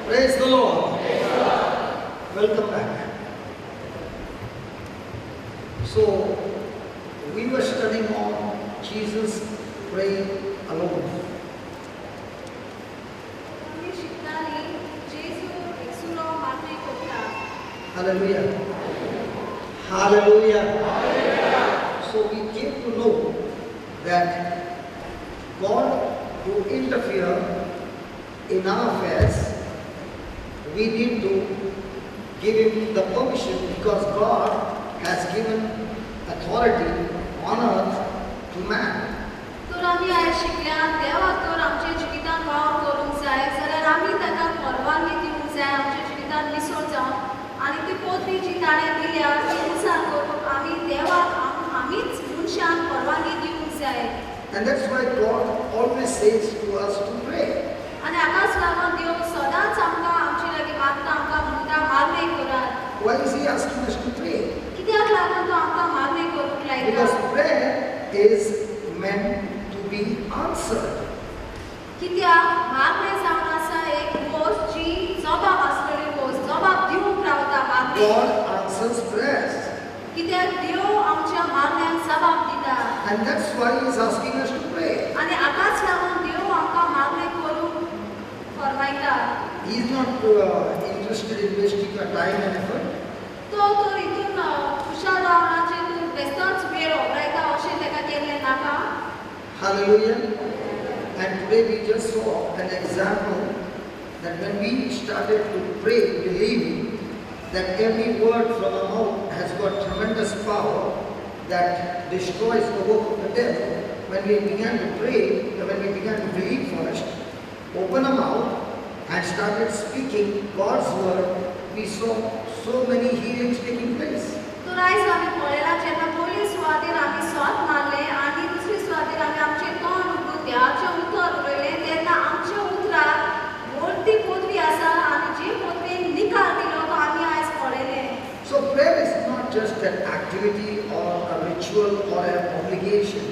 Praise the Lord. Welcome back. So, we were studying on Jesus praying alone. Hallelujah. Hallelujah. So we came to know that God will interfere in our affairs. We need to give Him the permission because God has given authority on earth to man. तर आम्ही आज शिकल्या देवा तर आमच्या जिवितान वावर करूंक जाय जाल्यार आमी ताका परवानगी दिवंक जाय आमच्या जिवितान मिसळ जावन आनी ती पदवी जी ताणें दिल्या ती अनुसार करूंक आमी देवाक आमीच मनशांक परवानगी दिवंक जाय. And that's why God always says to us to pray. आनी हाकाच लागून देव सदांच आमकां आमचे लागीं मागता आमकां म्हणटा मागणी करात. Why is He asking us to pray? कित्याक लागून तो आमकां मागणी करूंक लायता? Because prayer is meant to be answered. कित्याक मागणी जावन आसा एक गोष्ट जी जबाब आसलेली गोष्ट जबाब दिवंक रावता मागणी. God answers prayers. कित्याक देव आमच्या मागण्यांक जबाब दिता. And that's why He is asking us to pray. आनी हाकाच लागून देव आमकां मागणी करूंक फरमायता. He is not interested in wasting our time and effort. तो हितून खुशाल रावनाचेर तूं बेश्टोच वेळ वापरता अशें ताका केल्लें नाका. Hallelujah. And today we just saw an example that when we started to pray, believing that every word from our mouth has got tremendous power that destroys the work of the devil. When we began to pray, when we began to believe first, open our mouth and started speaking God's word, we saw so many healings taking place. तर आयज आमी पळयला जेन्ना पयली सुवातेर आमी स्वात मारले आनी दुसरी सुवातेर आमी आमचें तोंड उगडून देवाचें उतर उलयलें तेन्ना आमच्या उतराक व्हडली पदवी आसा आनी जे पदवेन निकाल दिलो तो आमी आयज पळयलें. So prayer is not just an activity or a ritual or an obligation.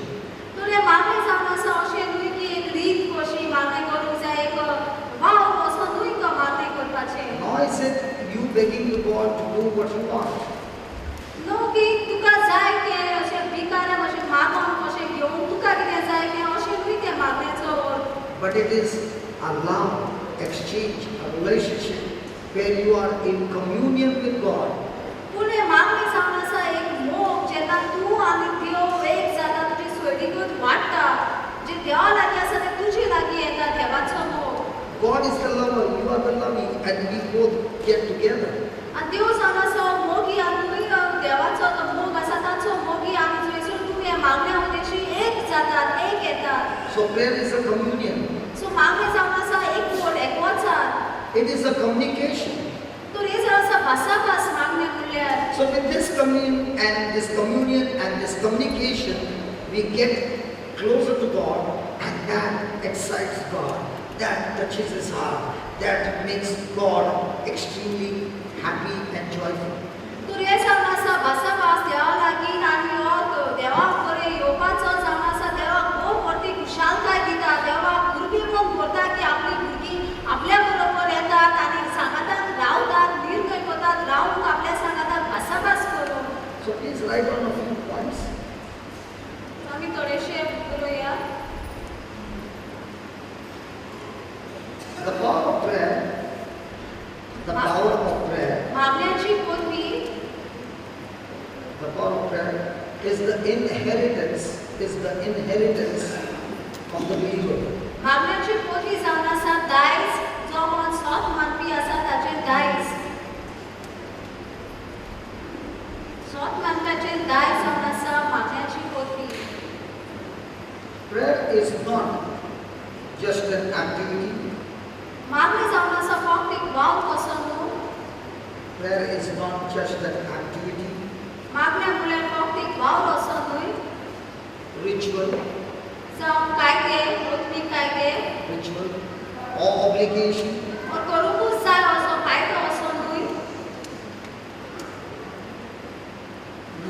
तर हे मागणी जावन आसा अशें न्हय की एक रीत कशी मागणी करूंक जाय एक वाव असो न्हय तो मागणी करपाचें. Nor is it you begging the God to do what you want. नो की तुका जाय तें अशें भिकाऱ्या भशेन मागून अशें घेवन तुका कितें जाय तें अशें न्हय तें मागणेचो अर्थ. But it is a love exchange, a relationship where you are in communion with God. पूण हे मागणी जावन आसा एक मोग जेन्ना तूं आनी देव एक जाता तुजी सोयरीकूच वाडटा जे देवा लागीं आसा तें तुजे लागीं येता देवाचो मोग. God is the lover, you are the loving, and we both get together. आनी देव जावन आसा मोगी आनी तुवें देवाचो तो मोग आसा ताचो मोगी आनी थंयसून तुमी हे मागण्या उद्देशी एक जातात एक येतात. So prayer is a communion. सो मागणी जावन आसा एक vote एकवचार. It is a communication. तर हे जर आसा भासाभास मागणी म्हणल्यार. So with this communion and this communication, we get closer to God, and that excites God. That touches His heart. That makes God extremely happy and joyful. तर हे जावन आसा भासाभास देवा लागीं आनी हो देवा कडेन येवपाचो जावन आसा देवाक खूब व्हडली खुशालकाय दिता. देवाक भुरगीं मन भरता की आपली भुरगीं आपल्या बरोबर येतात आनी सांगातान रावतात निर्णय करतात रावूंक आपल्या सांगातान भासाभास करून. So please write down a few points. आमी थोडेशे बरोवया. The power of prayer, मागण्याची पदवी the power of prayer is the inheritance of the believer. मागण्याची पदवी जावन आसा दायज जो कोण स्वात मानपी आसा ताचें दायज. स्वात मानपाचें दायज जावन आसा मागण्याची पदवी. Prayer is not just an activity. मागणी जावन आसा फक्त एक वाव कसो न्हू. Prayer is not just an activity. मागण्या म्हणल्यार फक्त एक वाव असो न्हय. Ritual. जावं कायदे पदवी कायदे. Ritual or obligation. और करूंकूच जाय असो कायदो असो न्हय.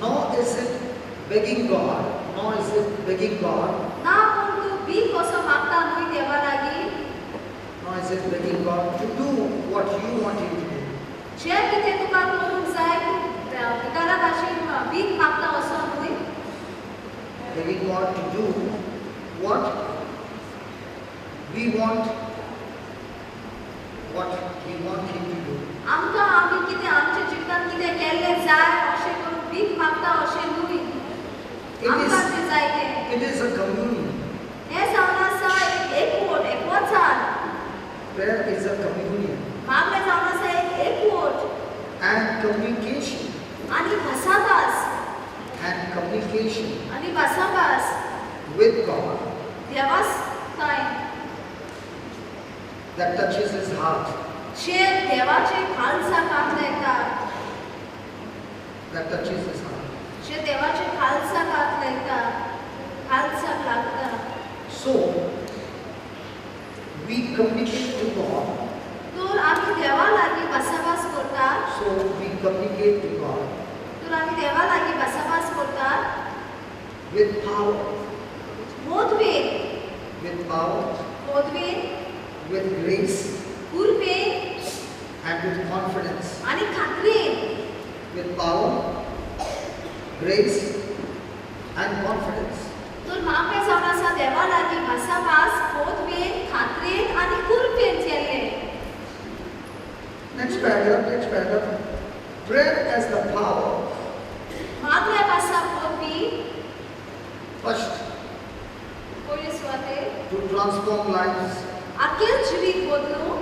Nor is it begging God. ना पूण तूं भीक असो मागता न्हय देवा लागीं. Nor is it begging God to do what what we want Him to do. आमकां आमी कितें आमच्या जिवितांत कितें केल्लें जाय अशें करून भीक मागता अशें न्हय. आमकां तें जाय तें. It is a communion. हें जावन आसा एकवचार. Prayer is a communion मागणें जावन आसा एकवट and communication आनी भासाभास and communication आनी भासाभास with God देवास ताय that touches His heart, जे देवाचे खालसाकांत लायता. that touches His heart. जे देवाचे खालसाकांत लायता, खालसाक लागता. So we communicate to God. तर आमी देवा लागीं भासाभास करता. So we communicate to God तर आमी देवा लागीं भासाभास करता with power, मोदवेन with grace, उर्बेन and with confidence. आनी खात्रेन. With power, grace, and confidence. तर मागणें जावन आसा देवा लागीं भासाभास मोदवेन खात्रेन आनी उर्बेन केल्लें. Next paragraph. Prayer as the power. मागण्याक आसा मोदवी First, पयले सुवातेर to transform lives. आख्खें जिवीत बदलूं.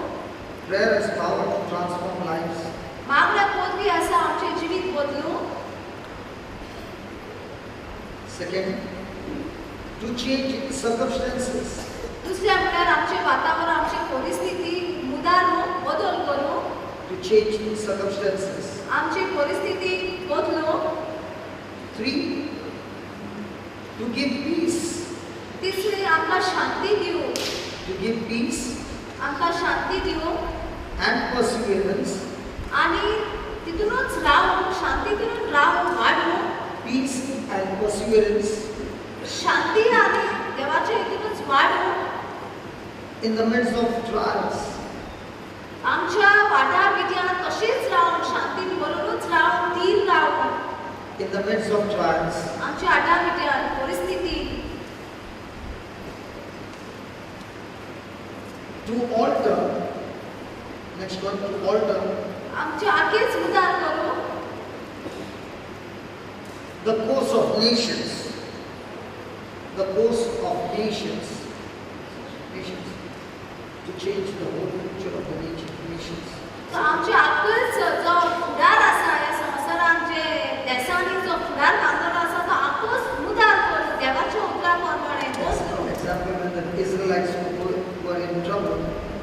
Prayer has power to transform lives. मागण्याक मोदवी आसा आमचें जिवीत बदलूं. Second, to change circumstances. दुसऱ्या म्हळ्यार आमचें वातावरण, आमची परिस्थिती मुदारून बदल करून. To change circumstances. आमची परिस्थिती बदलूं. Three, to give peace. तिसरी आमकां शांती दिवं. To give peace आमकां शांती दिवं and perseverance. आनी तितूनच रावून शांतीतून रावून वाडून. Peace and perseverance शांती आनी देवाच्या हितूनच वाडून in the midst of trials. आमच्या वाटा विद्यान तशेंच रावून शांतीन बरोबरच रावून थीर रावून In the midst of trials. आमच्या आटा विद्यान परिस्थिती To alter. Next one, to alter आमचे आखेच उदार करून the course of nations. The course of nations. Nations. To change the whole picture of the nations. तर आमचे आखच जो फुडार आसा ह्या संवसारान जे देशांनी जो फुडार बांदलेलो आसा तो आखोच उदार करून देवाच्या उतरा प्रमाणे बसलो. For example, when the Israelites were in trouble,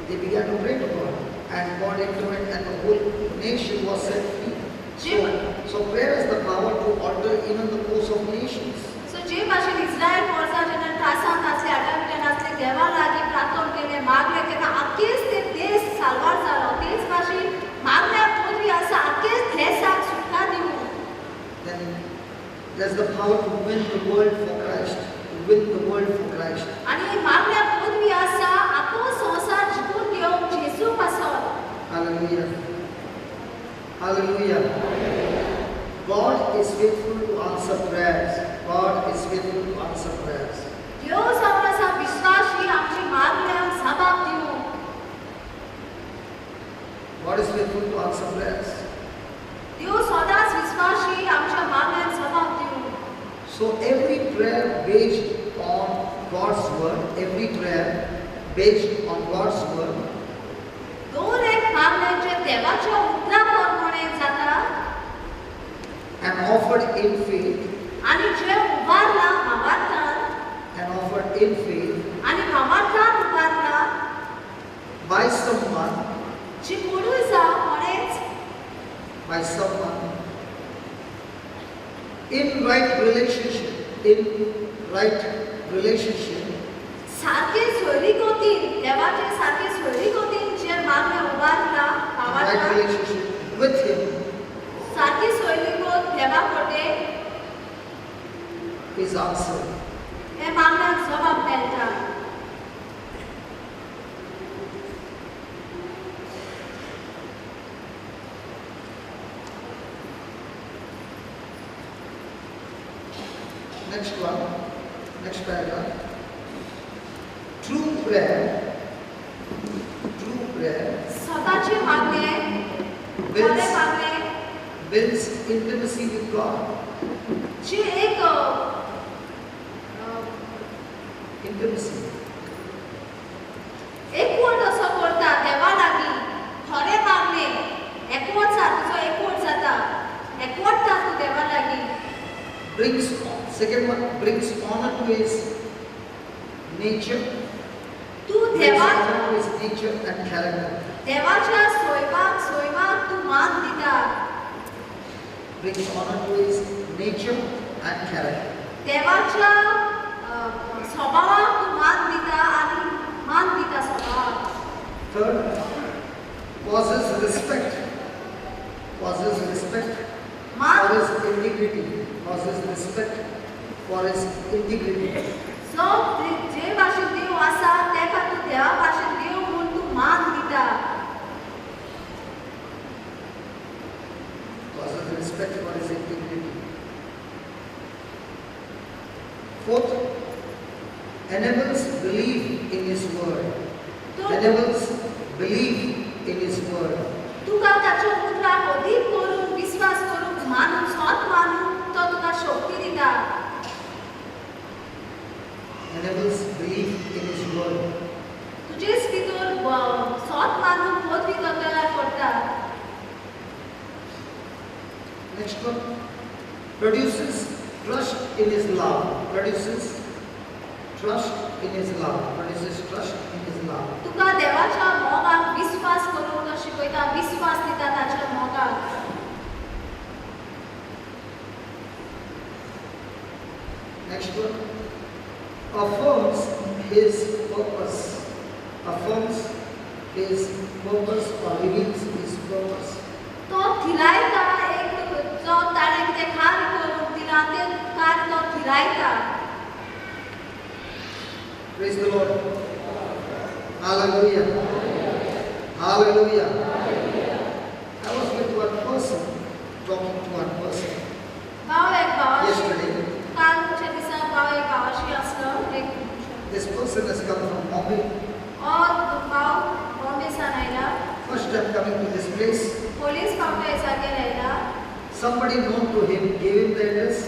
they began to pray to God, and God intervened, and the whole nation was set free. So prayer has the power to alter even the course of nations. सो जे भाशेन इस्रायल वर्सा जेन्ना त्रासांत आसले आटाविटान आसले देवा लागीं प्रार्थना केलें मागलें तेन्ना आख्खेच ते देश साल्वार जालो. तेच भाशेन मागण्याक पदवी आसा आख्खेच देशाक सुटका दिवं. Then there's the power to win the world for Christ. To win the world for Christ. आनी मागण्याक पदवी आसा आख्खो संवसार जिखून घेवंक जेजू पासत. Hallelujah. Hallelujah. God is faithful to answer prayers. God is faithful to answer prayers. देव जावन आसा विश्वासी आमची मागण्यांक जबाब दिवंक. God is faithful to answer prayers. देव सदांच विश्वासी आमच्या मागण्यांक जबाब दिवंक. So every prayer based on God's word, every prayer based on God's word, दर एक मागणें जे देवाच्या उतरा प्रमाणे जाता and offered in faith, आनी जे उबारला भावार्थान and offered in faith आनी भावार्थान उबारला by someone, जी कोणूय जावं कोणेच by someone, in right relationship, सारखे सोयरीकोतीन देवाचे सारखे सोयरीकोतीन जे मागणें उबारला right भावार्थान relationship with Him, सारखी सोयरीकोत देवा कडेन is answered. हे मागण्यांक जबाब मेळटा. Next one, next paragraph. True prayer सदा खरे मागणे builds intimacy with God. जी एक Intimacy. एकवट असो करता देवा लागीं खरे मागणे एकवट तुजो एकवट जाता एकवटता तूं देवा लागीं Second one brings honor to his nature. तूं Brings honor to his nature and character. देवाच्या स्वयंपाक तूं मान दिता Brings honor to his nature and character. देवाच्या स्वभावाक तूं मान दिता आनी मान दिता स्वभावाक Third, causes respect. Causes respect मान for his integrity. Causes respect for his integrity. जो जे भाशेन देव आसा तेका तूं देवा भाशेन देव म्हूण तूं मान दिता Causes respect for his integrity. Fourth, enables belief in his word. Enables belief in his word. तुका ताच्या उतराक अदीक करून विश्वास करून मानून स्वत मानून तो तुका शक्ती दिता Enables belief in his word. तुजेच भितर स्वत मानून पदवी तो तयार करता Next one, produces trust in his love. Produces trust in his love. Produces trust in his love. तुका देवाच्या मोगाक विश्वास करून तो शिकयता विश्वास दिता ताच्या मोगाक Next one, affirms his purpose. Affirms his purpose or reveals his purpose. तो थिरायता एक जो ताणें कितें कार्य करून दिलां तें कार्य तो थिरायता Praise the Lord. Hallelujah. Hallelujah. I was with one person, talking to one person भाव एक भावाशी yesterday. कालच्या दिसा भाव एक भावाशी आसलो एक This person has come from Bombay. और भाव बॉम्बे सान आयला First time coming to this place. Police counter जाग्यार आयला Somebody known to him gave him the address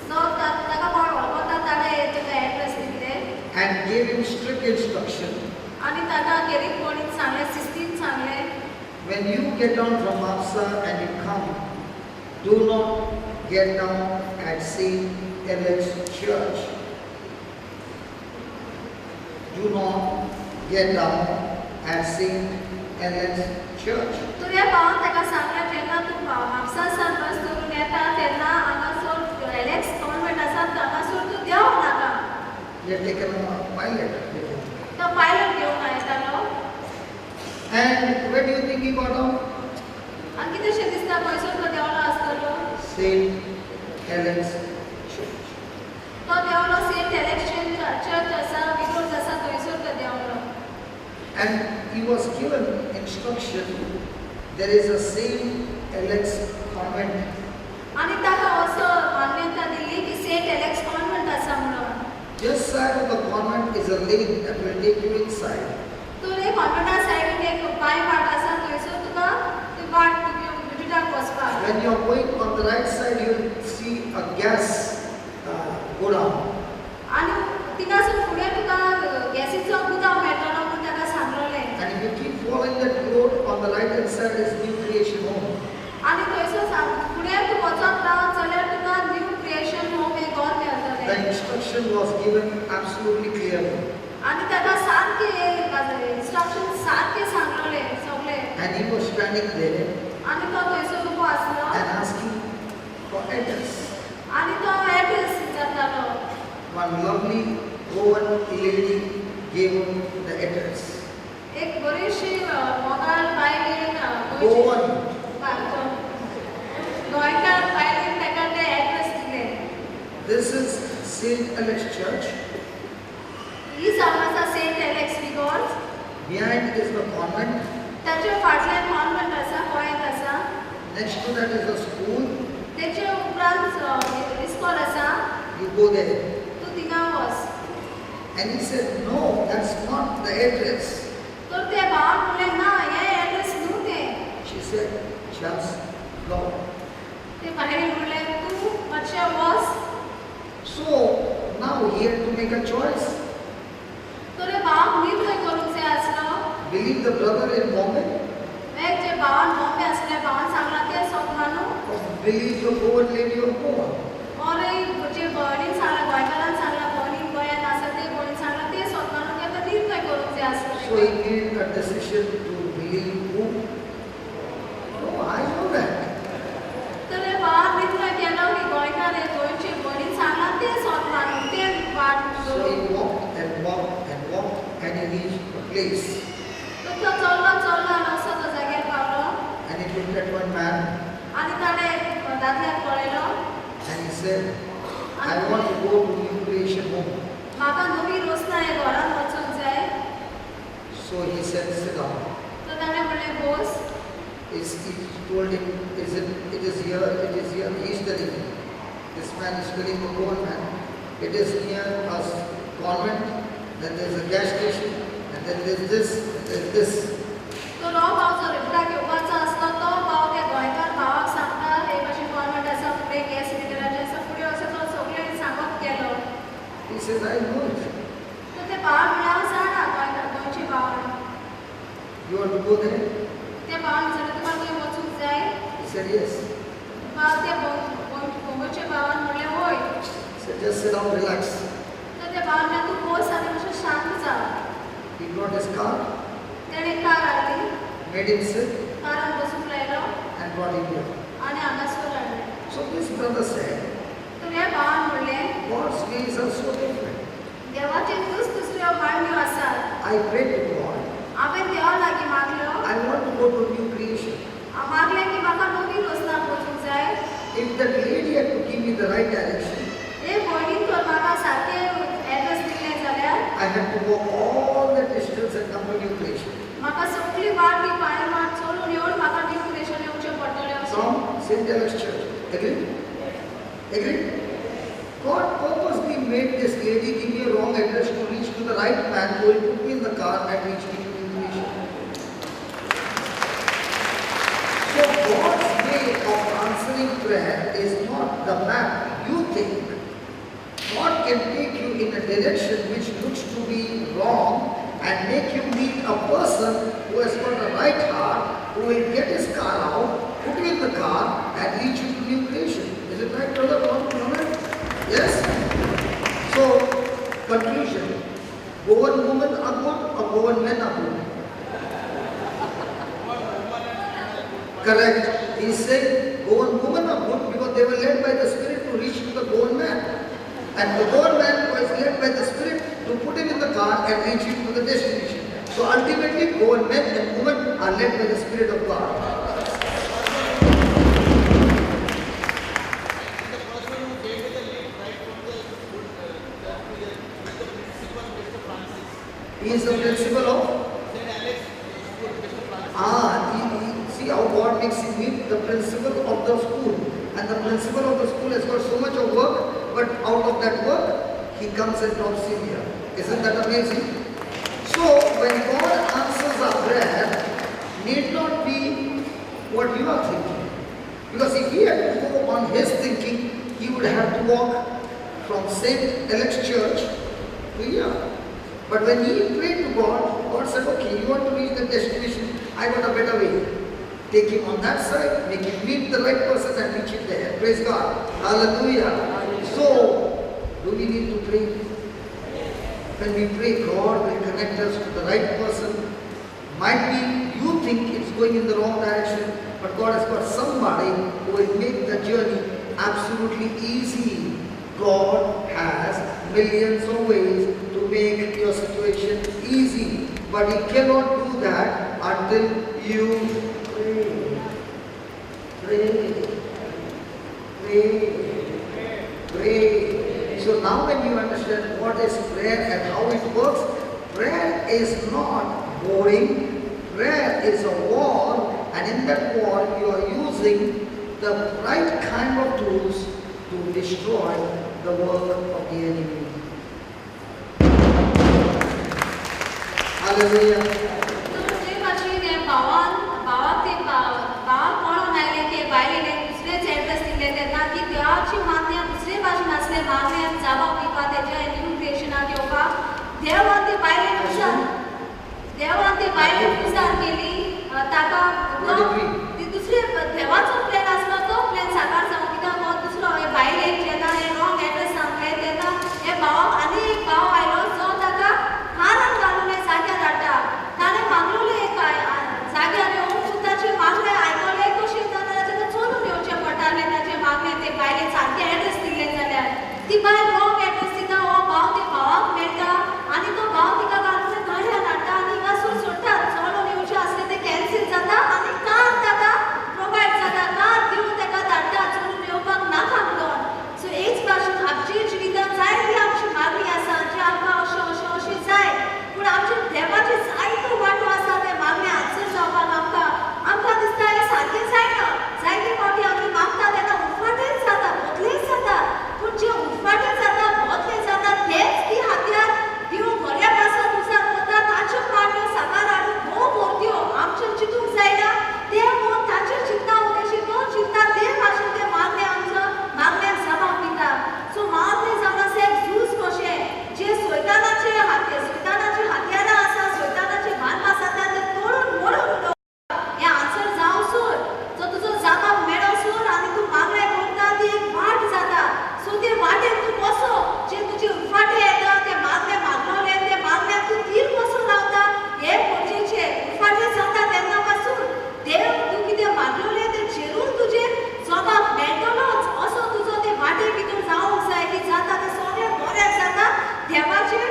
तो ताका कोण वळखता ताणें ताका एड्रेस दिले and gave him strict instruction. आनी ताका गिरीकपणीन सांगलें शिस्तीन सांगलें When you get down from Mapsa and you come, do not get down at St. Ellen's Church. Do not get down at St. Ellen's Church. तुज्या भावान ताका सांगलें जेन्ना तूं म्हापसा सान बस धरून येता तेन्ना हांगासर एलेक्स कॉन्वेंट आसा हांगासर तूं देंवूंक नाका He had taken a pilot with him. तो पायलट घेवन आयतालो And where do you think he got down? आनी कितेंशें दिसता खंयसर तो देंवलो आसतलो St. Ellen's Church. तो देंवलो सेंट एलेक्शन चर्च आसा विडोज आसा थंयसर तो देंवलो And he was given instruction. There is a St. Alex convent. आनी ताका असो मान्यता दिली की सेंट एलेक्स कॉन्वेंट आसा म्हणून Just side of the convent is a lane that will take you inside. तर एक कॉन्वेंटा सायडीन एक पांय वाट आसा थंयसर तुका ती वाट भितराक वचपाक When you are going on the right side, you will see a gas go down. आनी तिगासून फुडें तुका गॅसीचो गुदाम मेळटलो म्हूण ताका सांगलोलें And if you keep following that road, on the right hand side is New Creation Home. आनी थंयसर फुडें तूं वचत रावत जाल्यार तुका न्यू क्रिएशन होम एक घर The मेळटलें instruction was given absolutely clearly. आनी ताका सारकें इंस्ट्रक्शन सारकें सांगलोलें सगळें And he was standing there आनी तो थंयसर उबो आसलो and asking for address. आनी तो एड्रेस जातालो One lovely Goan lady gave him the address. एक बरीशी मोगाळ बायलेन Goan. गोंयकार बायलेन ताका तें एड्रेस दिलें This is St. Alex Church. ही जावन आसा सेंट एलेक्स विगोर्ज Behind is the convent. ताच्या फाटल्यान कॉन्वेंट आसा गोंयांत आसा Next to that is the school. तेचे उपरांत इस्कॉल आसा You go there. तूं थिंगा वच And he said, no, that's not the address. तर त्या भावान म्हणलें ना हें एड्रेस न्हू तें She said, That's Lord. ते बाहेर म्हणले तू मातशें वच. So now he had to make a choice. तर भावाक निर्णय करूंक जाय आसलो. Believe the brother in Bombay वेग जे भावान बॉम्बे आसले भावान सांगला ते सोदना न्हू. or believe the poor lady of Goa. और जे भयणीन सांगला गोंयकारान सांगला भयणीन गोंयांत आसा ते भयणीन सांगला ते सोदना न्हू. तेका निर्णय करूंक जाय So आसलो. he made a decision to believe who? No, I know that. तर भावान निर्णय केलो की गोंयकार हे गोंयचे भयणीन सांगला ते सोदना न्हू. ते वाट So he walked and walked and walked and he reached a place तर तो चल्लो चल्लो आनी असो तो जाग्यार Paulo. and he looked at one man आनी ताणें दादल्याक पळयलो. and he said, I want to go to New Creation home. म्हाका नवी रोसना हे घरान वचूंक जाय. So he said, sit down. तर ताणें म्हणलें बस. He told him, it is here, it is here. He is telling him. This man is telling the poor man, it is near a convent, then there is a gas station, and then there is this, and there is this. तो भाव जो reply घेवपाचो आसलो तो भाव त्या गोंयकार भावाक सांगता हे भाशेन गव्हर्नमेंट आसा फुडें गॅस सिलिंडराचे आसा फुडें असो तो सगळें सांगप गेलो. He says, I know it. तर ते भाव म्हणलें हांव जाणा गोंयकार गोंयचे भाव. You want to go there? त्या भावान विचारलें तुका थंय वचूंक जाय. He said, yes. भाव त्या गोंयच्या भावान म्हणलें होय. He said, just sit down, relax. तर त्या भावान म्हणलें तूं बस आनी मातशें शांत जा. He brought his car, तेणें कार हाडली. made him sit, कारान बसूंक लायलो and brought him here. आनी हांगासर हाडलें. So this brother said, तर ह्या भावान म्हणलें God's ways are so different. देवाचे दुसऱ्यो मांडण्यो आसात. I prayed to God. हांवें देवा लागीं मागलो. I want to go to new creation. हांव मागलें की म्हाका नवी रोसनाक वचूंक जाय. If that lady had to give me the right direction, हे भयणीन तर म्हाका सारकें एड्रेस दिलें जाल्यार I had to walk all the distance and come to new creation. म्हाका सगळी वाट ती पांय वाट चलून येवन म्हाका डिक्युरेशन येवचें पडटलें अशें. From St. Alex Church. Agreed? Agreed? God purposely made this lady give me a wrong address to reach to the right man who will put me in the car and reach me to new creation. So God's way of answering prayer is not the map you think. God can take you in a direction which looks to be wrong and make you meet a person who has got a right heart, who will get his car out, put you in the car and reach you to new creation. Is it right, brother? Yes? So, conclusion. Goan women are good or Goan men are good? Correct. He said Goan women are good because they were led by the Spirit to reach to the Goan man. And the Goan man was led by the Spirit to put him in the car and reach him to the destination. So ultimately, Goan men and women are led by the Spirit of God. He is the principal of? See how God makes him meet the principal of the school. And the principal of the school has got so much of work, but out of that work, he comes and drops him here. Isn't that amazing? So, when God answers our prayer, need not be what you are thinking. Because if he had to go on his thinking, he would have to walk from St. Alex Church to here. But when he prayed to God, God said, okay, you want to reach the destination, I got a better way. Take him on that side, make him meet the right person and reach him there. Praise God. Hallelujah. So, do we need to pray? When we pray, God will connect us to the right person. Might be you think it's going in the wrong direction, but God has got somebody who will make the journey absolutely easy. God has millions of ways to make your situation easy, but He cannot do that until you pray. Pray. Pray. Pray. So now when you understand what is prayer and how it works, prayer is not boring. Prayer is a war, and in that war you are using the right kind of tools to destroy the work of the enemy. Hallelujah. तो जे भाशेन हे भावाक कोण बायलेन विचार केली ताका 23. ती दुसरे देवाचो प्लॅन आसलो तो प्लॅन साकार जावं कित्याक हो दुसरो हे बायलेक जेन्ना हे रॉंग एड्रेस सांगले तेन्ना हे भावाक आनी एक भाव आयलो जो ताका हारान घालून हे जाग्यार हाडटा ताणें मागलोलें एक जाग्यार येवन तूं ताची मागणें आयकलें कशें जाल्यार ताका चलून येवचें पडटालें ताचें मागणें ते बायलेक सारकें एड्रेस दिलें जाल्यार ती बायल रॉंग एड्रेस दिता हो भाव ते भावाक मेळटा आनी तो भाव तिका घालून गाडयान हाडटा आनी हिंगासून सोडटा चलून येवचें आसलें तें कॅन्सील जाता आनी कार ताका प्रोवायड जाता कार दिवन ताका धाडटा चलून येवपाक नाका म्हणून सो हेच भाशेन आमचे जिवितांत जायती आमची मागणी आसा जी आमकां अशी जाय पूण आमच्या देवाचे जायतो वांटो आसा ते मागणे आन्सर जावपाक आमकां दिसता हें सारकें जायना जायते फावटी आमी मागता तेन्ना उफाटेच जाता बदलेच जाता पूण जे उफाटे जाता बदले जाता तेच की हात्यार देव बऱ्या पासून उजार करता ताच्यो मागण्यो साकार हाडून भोव मोरत्यो आमचेर चिंतूंक जायना ते म्हूण ताचेर चिंता उद्देशी तो चिंता ते भाशेन ते मागण्याक जबाब दिता सो मागणे जावपास एक झूज कशें जे सैतानाचे हात्यारां आसा सैतानाचे बांद आसा ते तोडून मोडून उडोवप हें आन्सर जावसून जो तुजो जबाब मेळोसून आनी तूं मागणे करता ती एक वाट जाता सो ते वाटेक तूं कसो जे तुजे उफाटे येता ते मागणे मागलोले ते मागण्याक तूं तीर कसो रावता हें गरजेचें उफाटे जाता तेन्ना पासून देव तूं कितें मागलोलें तें झेरून तुजेर जबाब मेळटलोच असो तुजो ते वाटे भितर जावंक जाय की जाता तें सगळें बरें जाता देवाचे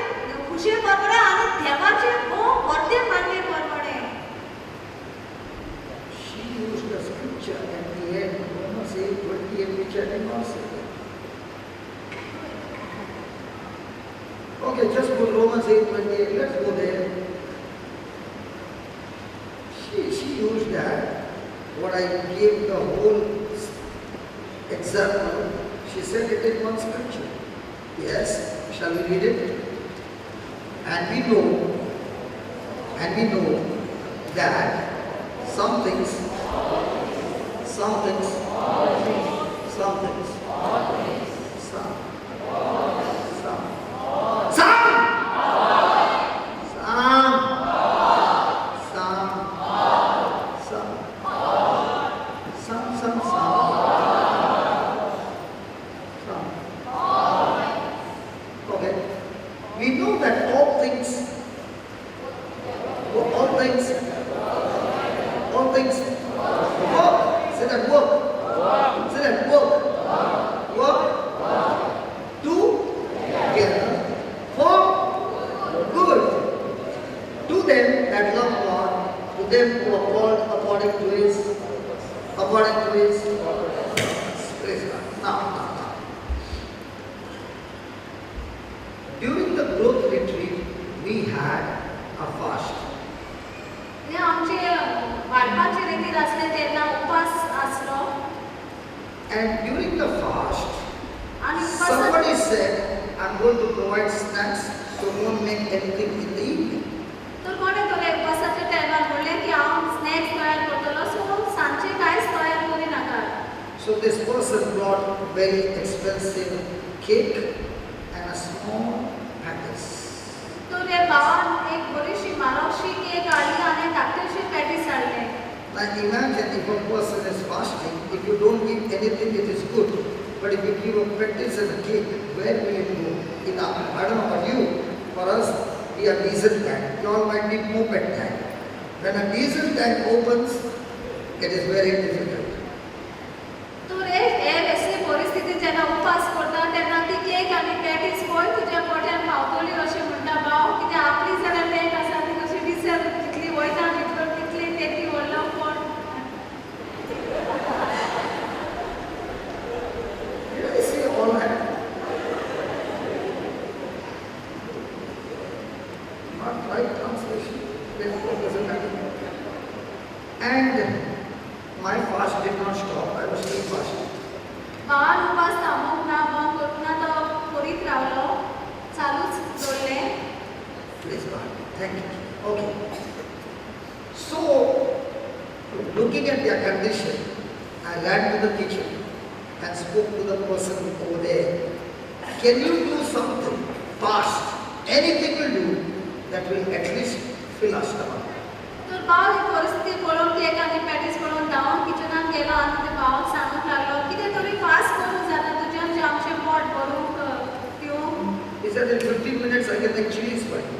खुशे बरोबर आनी देवाचे भोव व्हरते मानले परमणे She used the scripture at the end, Romans 8:28, which I did not say. Okay, just put Romans 8:28. Let's go there. She used that. What I gave the whole example. She said it in one scripture. Yes, shall we read it? And we know that some things, some, okay. We know that all things work. Say that work. Say that work. Work together for good. To them that love God, to them who are called according to His praise God. Now. During the growth retreat, we had a fast. हे आमचे वाडपाचे रितीर आसले तेन्ना उपास आसलो And during the fast, आनी somebody said, I'm going to provide snacks, so don't make anything in the evening. तर कोणे तरी उपासाच्या टायमार म्हणलें की हांव स्नॅक्स तयार करतलो सो सांजचे कांयच तयार करी नाका So this person brought very expensive cake and a small package. तर हे भावान एक बरीशी म्हारगशी केक हाडली आनी धाकटेशे पॅटीस हाडले Now imagine if a person is fasting, if you don't give anything, it is good. But if you give a package and a cake, where will it go? I don't know about you. For us, we have diesel tank. You all might need moped tank. When a diesel tank opens, it is very difficult. तर हे अशी परिस्थिती जेन्ना उपास करता तेन्ना ती cake आनी patties खंय तुज्या पोट्यान पावतली अशें म्हणटा भाव कित्याक आपली जाल्यार टँक आसा ती कशी डिझेल जितली वयता भितर तितली तेती व्हडलो pot You see all that? Not right translation. Therefore, doesn't matter. And my fast did not stop. I was still fasting. भावान उपास थांबोवंक ना बंद करूंक ना तो करीत रावलो चालूच दवरलें Praise God. Thank you. Okay. So, looking at their condition, I ran to the kitchen and spoke to the person over there. Can you do something fast? Anything will do that will at least fill our stomach. तर भाव ही परिस्थिती पळोवन ती एकाकी patties पळोवन धांवून किचनान गेलो आनी ते भावाक सांगूंक लागलो कितें तरी फास्ट करूंक जाता तुज्यान जें आमचें पोट भरूंक पिवूंक. He said in 15 minutes I can make chilies for you.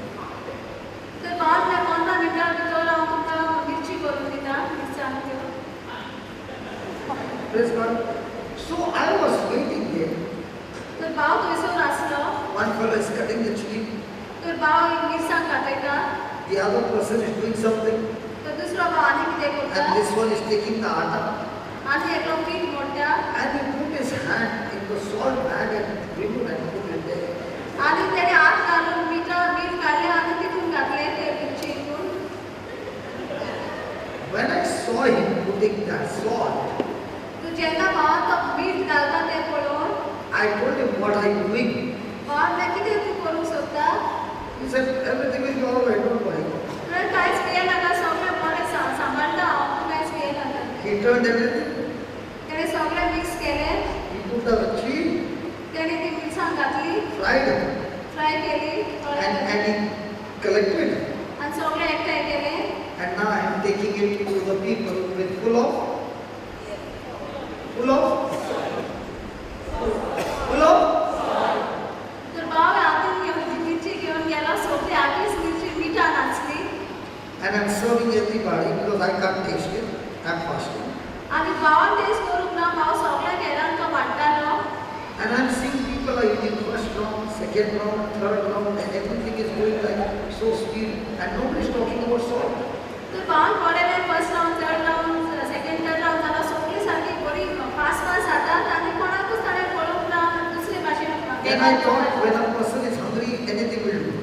तर भावान म्हळें 15 मिनटां भितर हांव तुमकां मिरची करून दिता मिरसांग त्यो. Praise God. So I was waiting there. तर भाव थंयसर आसलो. One fellow is cutting the chili. तर भाव एक मिरसांग कातयता. The other person is doing something. तर दुसरो भाव आनी कितें करता. And this one is taking the atta. आनी एकलो पीठ मोडटा. And he put his hand in the salt bag and removed and put it there. आनी तेणें हात घालून मीठ काडलें आनी तितून घातलें ते मिरची हितून. When I saw him putting that salt, तर जेन्ना भावान तो मीठ घालता तें पळोवन I told him, what are you doing? भावान म्हळें कितें तूं करूंक सोदता. He said, everything will be all right, don't worry. म्हळें कांयच भियें नाका सगळें बरें सांबाळटा हांव तूं कांयच भियें नाका. He turned everything. तेणें सगळें मिक्स केलें. He put the chili, तेणें ती मिरसांग घातली, fried it, फ्राय केली and he collected it. आनी सगळें एकठांय केलें. And now I am taking it to the people with full of. तर भाव हातीन घेवन ती मिरची घेवन गेलो सगळी आखीच मिरची मिठान नाचली. And I'm serving everybody because I can't taste it. I'm fasting. आनी भावान टेस्ट करूंक ना भाव सगळ्या घरान तो वाडटालो. And I'm seeing people are eating first round, second round, third round, and everything is going like so speed. And nobody is talking about salt. तर भावान पळयलें first round, third round, second third round जाल्यार सगळीं सारकी बरी fast fast जातात आनी कोणाकूच ताणें पळोवंक ना दुसरे भाशेन. And I thought when a person is hungry, anything will do.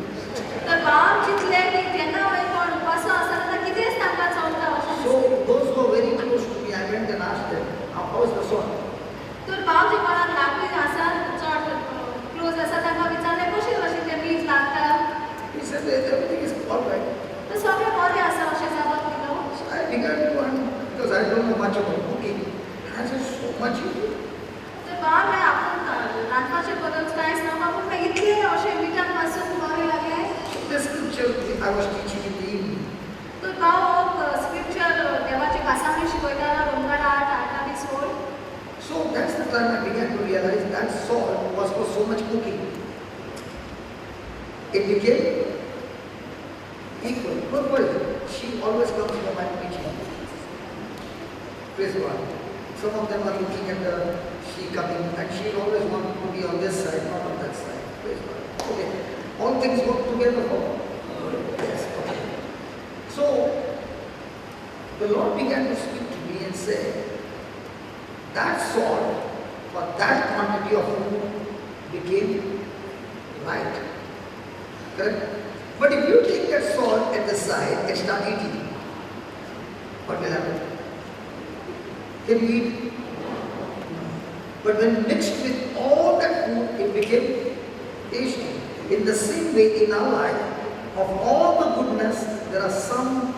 तर भावान चिंतलें की जेन्ना कोण उपासो आसा तेन्ना कितेंच तांकां चलता अशें. So those who are very close to me, I went and asked them, how is the salt? तर भाव जे कोणाक लागीं आसात चड क्लोज आसा तांकां विचारलें कशें कशें तें मीठ लागता. He said that everything is all right. तर सगळें बरें आसा अशें जवाब दिलो. So I began to learn because I don't know much about cooking. I said, so much you do. तर भाव म्हळें आपूण रांदपाचे बद्दल कांयच ना पूण म्हाका इतलें अशें मिठान पासून बरें लागलें. The scripture I was teaching in the evening. तर भाव स्क्रिप्चर देवाची कासावणी शिकयतालो दनपार 8:20. So that's the time I began to realize that salt was for so much cooking. It became equal. Don't worry, she always comes for my preaching. Praise God. Some of them are looking at she coming and she always wanted to be on this side, not on that side. Praise God. Okay. All things work together for. Yes. Okay. So the Lord began to speak to me and say, that salt for that quantity of food became right. Correct? But if you take that salt at the side and start eating, what will happen? Can you eat? But when mixed with all that food, it became tasty. In the same way in our life, of all the goodness, there are some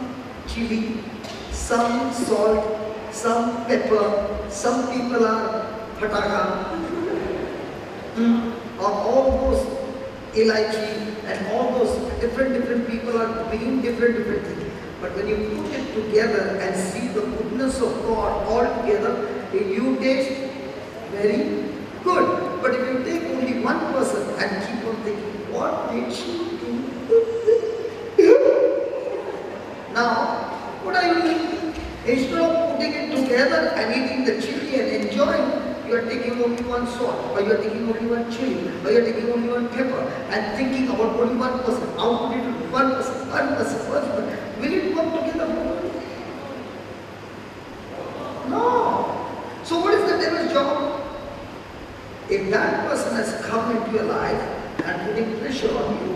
chili, some salt, some pepper, some people are pataka, or all those elaichi, and all those different people are doing different things. But when you put it together and see the goodness of God all together, you taste very good. But if you take only one person and keep on thinking, what did she do? Now, what are you doing? Instead of putting it together and eating the chili and enjoying, you are taking only one salt, or you are taking only one chili, or you are taking only one pepper, and thinking about only one person. How could it do? One person. Will it work together? No. So what is the devil's job? If that person has come into your life and putting pressure on you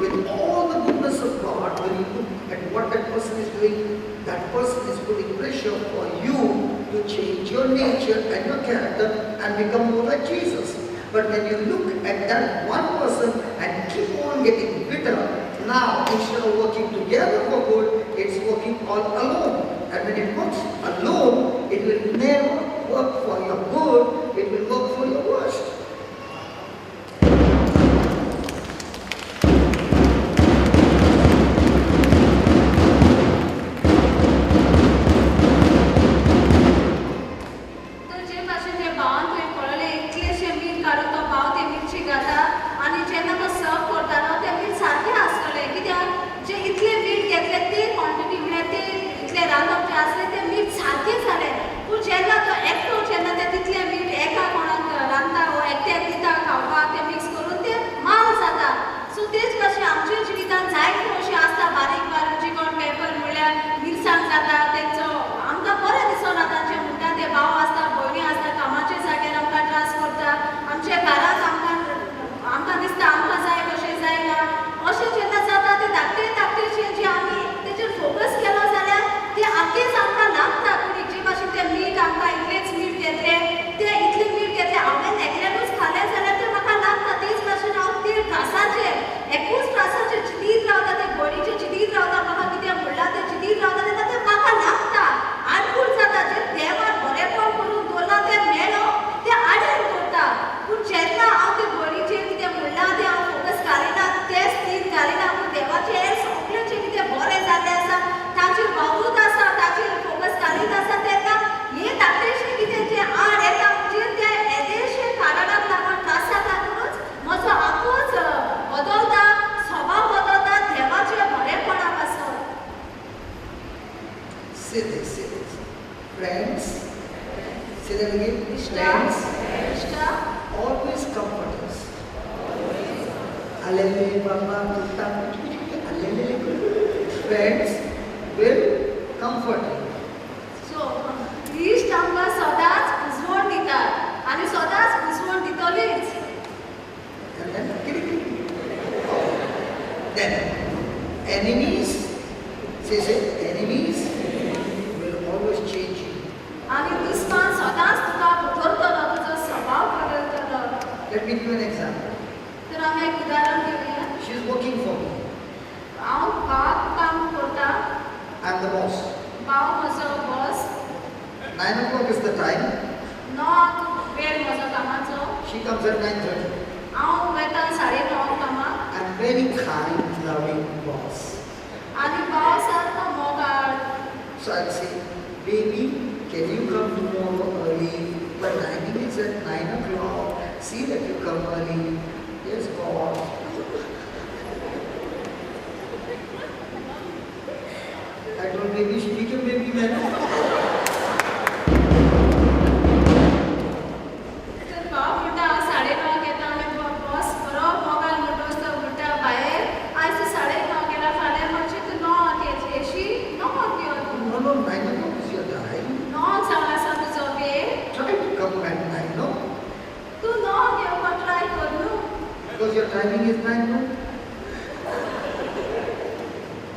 with all the goodness of God, when you look at what that person is doing, that person is putting pressure for you to change your nature and your character and become more like Jesus. But when you look at that one person and keep on getting bitter, now instead of working together for good, it's working all alone. And when it works alone, it will never work for your good, it will work for your worst. Friends. Say that again. Friends. Friends. Always comfort us. Alele Baba Kutta. Alele. Friends will comfort you. So, इष्ट आमकां सदांच बुजवण दितात आनी सदांच बुजवण दितलीच. And then enemies, say enemies will always change you. आनी दुस्मान सदांच तुका बदलतलो, तुजो स्वभाव बदलतलो. Let me give you an example. तर आमी एक उदाहरण घेवया. She is working for me. हांव भावाक काम करता. I am the boss. भाव म्हजो boss. 9 o'clock is the time. 9 वेळ म्हजो कामाचो. She comes at 9:30. हांव वयता 9:30 कामाक. I am very kind, loving boss. आनी भाव सारको मोगाळ. So I'll say, baby, can you come tomorrow early? My timing is at 9 o'clock. See that you come early. Yes, boss. I told baby, speak your baby man. तर भाव म्हणटा हांव 9:30 येता आनी बॉस बरो मोगाळ म्हणटा तो म्हणटा भायर आयज तूं 9:30 गेला फाल्यां मातशें तूं 9 येशी 9 यो तूं. No, 9 o'clock is your time. 9 जावन आसा तुजो वेळ. Try to come at 9, no? तूं 9 येवपाक ट्राय कर न्हू. Because your timing is 9, no?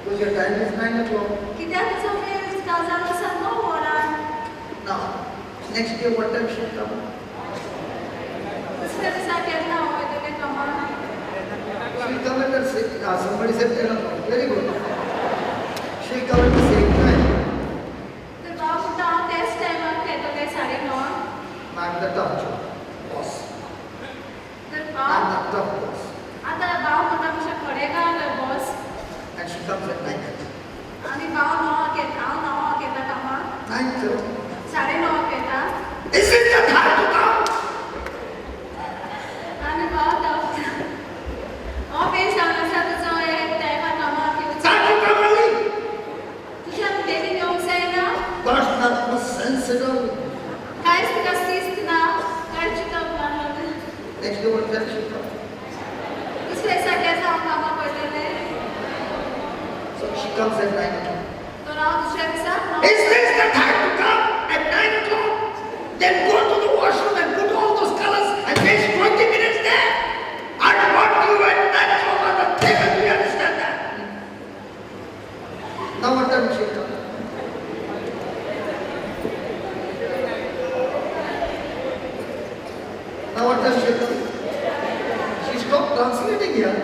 Because your time is 9 o'clock. कित्याक तुजो वेळ जावन आसा 9 वरां. Now, next day what time she'll come? दुसऱ्या दिसा केन्ना हांव वयतलें कामाक. She'll come at the same, somebody said 10 o'clock. Very good. She'll come at the same time. तर भाव म्हणटा हांव त्याच टायमाक येतलें 9:30. I'm the tough job, boss. तर I'm भाव the tough boss. आतां भाव म्हणटा मातशें खडेगार boss. And she comes at 9:30. आनी भाव 9 येता. हांव 9 येता कामाक. 9:30. 9:30 येता. Is it the time to come? आनी भाव धांवता. हो वेळ जावन आसा तुजो एक टायमार कामाक येवचो. Time to come early. तुज्यान बेगीन येवंक जायना. God's not much sensitive. कांयच तुका शिस्त ना. कांयच चिंतप ना. Next day what time she'll come? दुसऱ्या दिसा केन्ना हांव कामाक वयतलें. So she comes at 9 o'clock. तर हांव दुसऱ्या दिसा Is this the time to come at 9 o'clock? Then go to the washroom and put all those colors and waste 20 minutes there. I want you at 9 o'clock on the table. Do you understand that? Now what time she'll come? Now what time she'll come? She stopped translating here.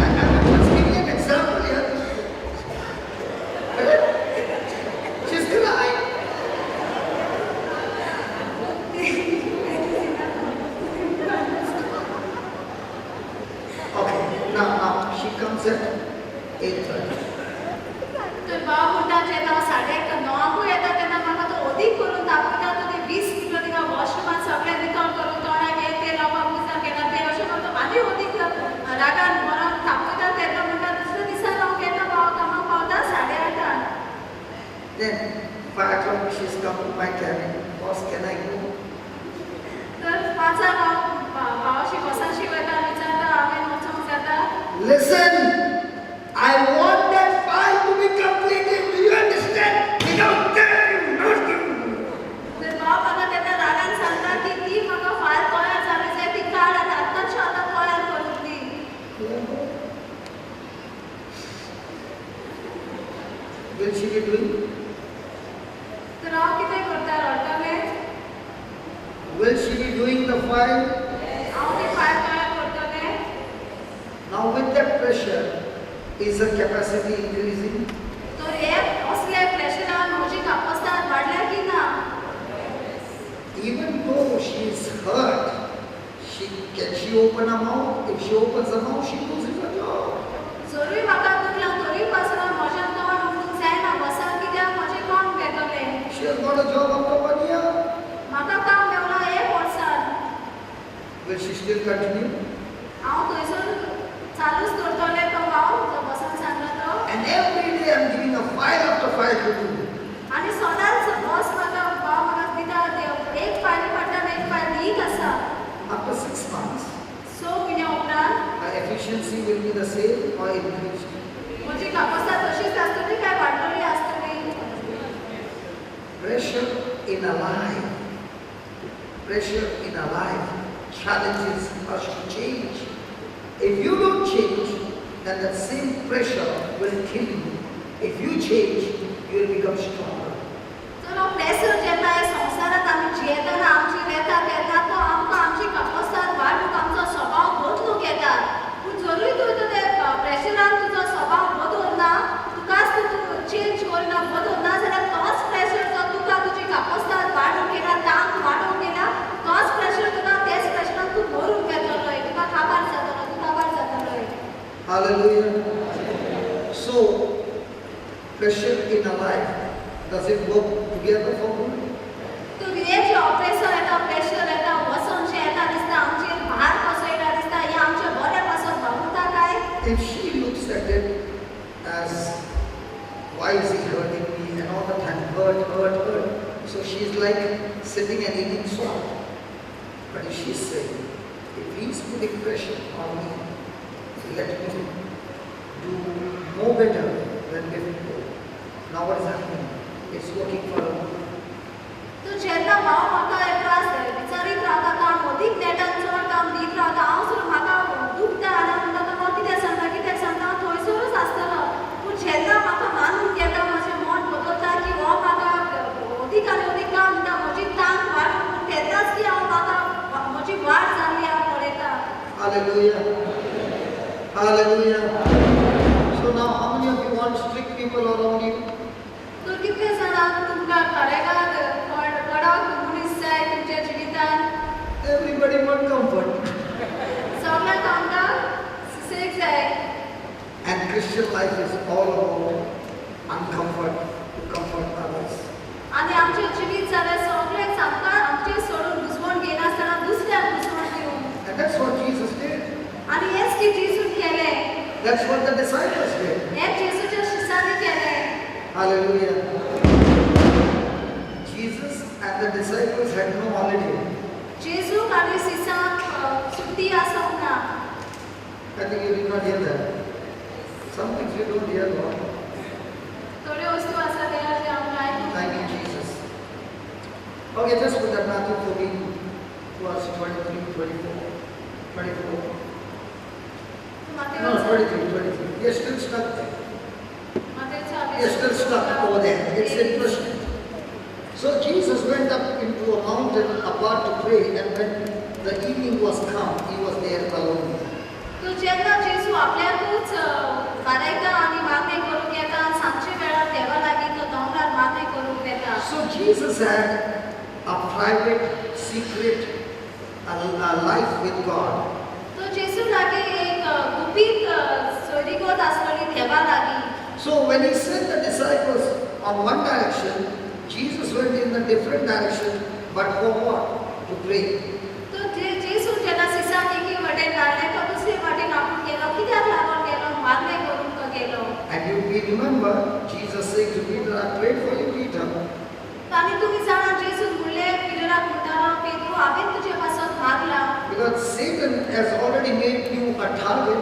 I'm just giving an example here. She's crying. Okay, now she comes at 8:30. तर भाव म्हणटा जेन्ना हांव 9:30 येता तेन्ना म्हाका तो अदीक करून दाखयता. तो ते 20 मिनटां थिंगा वॉशरूमांत सगळें नितळ करून तोंडाक हे ते लावपाक पुजा केला ते अशें करून तो आनी अदीक रागान मरान तापयता. तेन्ना म्हणटा दुसऱ्या दिसा हांव केन्ना भाव कामाक पावता 8:30. Then 5 o'clock she's come to my cabin. Boss, can I go? तर 5 हांव भावाशी बसाशी वयता आनी विचारता हांवें वचूंक जाता. Listen, I want that file to be completed. Do you understand? Without that, you not do. तर भाव म्हाका तेन्ना रागान सांगता की ती म्हाका फायल तयार जाली जाय ती काड आतां आतांची आतां तयार करून दी. Will she be doing? तर हांव कितें करता रडटलें. Will she be doing the file? हांव ती फायल तयार करतलें. Now with that pressure, is the capacity increasing? तर हे असले प्रेशरान म्हजी कापासिटी वाडल्या की ना. Even though she is hurt, can she open her mouth? If she opens her mouth, she loses her job. जरूय म्हाका दुखला तरी पासून म्हजें तोंड उठूंक जायना बसा कित्याक म्हजें कोण घेतलें. She has got a job after 1 year. म्हाका काम मेवला 1 वर्सान. Will she still continue? हांव थंयसर चालूच दवरतलें तो भाव जो बसून सांगला तो. And every day I'm giving a file after file to do. आनी सदांच efficiency will be the same or increased. म्हजी कापसा तशीच आसतली काय वाडलेली आसतली? Pressure in a life, pressure in a life challenges us to change. If you don't change, then that same pressure will kill you. If you change, you will become stronger. तर हो pressure जेन्ना ह्या संवसारांत आमी जियेतना आमची येता तेन्ना तो आमकां आमची कापसात वाडूंक आमचो स्वभाव बदलूंक येता. पूण जरूय तूं ते प्रेशरान तुजो स्वभाव बदलना, तुकाच तूं चेंज करना, बदलना जाल्यार तोच प्रेशर जो तुका तुजी कापसात वाडूंक येना, तांक वाडोवंक येना, तोच प्रेशर तुका तेच प्रेशरान तूं भरूंक येतलोय, तुका काबार जातलो, तूं काबार जातलोय. Hallelujah. So, pressure in a life, does it work together for good? तूं कितें जे प्रेशर येता, प्रेशर येता, वचन जे येता दिसता आमचेर भार कसो येता दिसता, हें आमच्या बऱ्या पासून भागुता काय? If she looks at it as, why is he hurting me, and all the time hurt, so she's like sitting and eating salt. But if she's saying, if he's putting pressure on me, let me do more better than before. Now what is happening? It's working for her. तूं जेन्ना हांव म्हाका त्रास विचारीत रावता, काम अदीक नेटान चड काम दीत रावता, हांव सुद्दां म्हाका दुखता आनी हांव म्हणटा तो कित्याक सांगता हांव थंयसरूच आसतलो. पूण जेन्ना म्हाका मानून घेता, म्हजें मन बदलता की हो म्हाका अदीक आनी अदीक काम दिता, म्हजी तांक वाडून, पूण तेन्नाच की हांव म्हाका म्हजी वाड जाल्ली हांव पळयता. Hallelujah. Hallelujah. So now how many of you want strict people around you? तर कितले जाणांक तुमकां खरेगार कडक मनीस जाय तुमच्या जिवितांत? Everybody want comfort. सगळ्यांक आमकां सुसेग जाय. And Christian life is all about uncomfort to comfort others. आनी आमचें जिवीत जाल्यार सगळें आमकां आमचें सोडून बुजवण घेयनासतना दुसऱ्याक बुजवण दिवंक. And that's what Jesus did. आनी हेंच की जेजून केलें. That's what the disciples did. हें जेजूच्या शिष्यांनी केलें. Hallelujah. Jesus and the disciples had no holiday. जेजूक आनी शिष्यांक सुटी आसोंक ना. I think you did not hear that. Some things you don't hear, Lord. थोड्यो वस्तू आसा त्या जे आमकां आयकूंक Thank you, Jesus. Okay, just put that Matthew 14, verse 23, 24. 24. No, 23, 23. You're still stuck there. You're still stuck over there. It's interesting. So Jesus went up into a mountain apart to pray, and when the evening was come, he was there alone. तो जेन्ना जेजू आपल्याकूच बारायता आनी मागणी करूंक येता, सांजचे वेळार देवा लागीं तो दोंगरार मागणी करूंक येता. So Jesus had a private, secret life with God. तो जेजू लागीं एक गुपीत सोयरीगोत आसलोली देवा लागीं. So when he sent the disciples on one direction, Jesus went in a different direction, but for what? To pray. तो जेजू जेन्ना शिष्यांक एके वटेन धाडलें, तो दुसरे वटेन आपूण गेलो. कित्याक लागून गेलो? मागणी करूंक तो गेलो. And we remember Jesus saying to Peter, I prayed for you, Peter. आनी तुमी जाणा जेजू म्हणलें पितराक म्हणटालो, पेद्रू हांवें तुजे पासून मागला. Because Satan has already made you a target.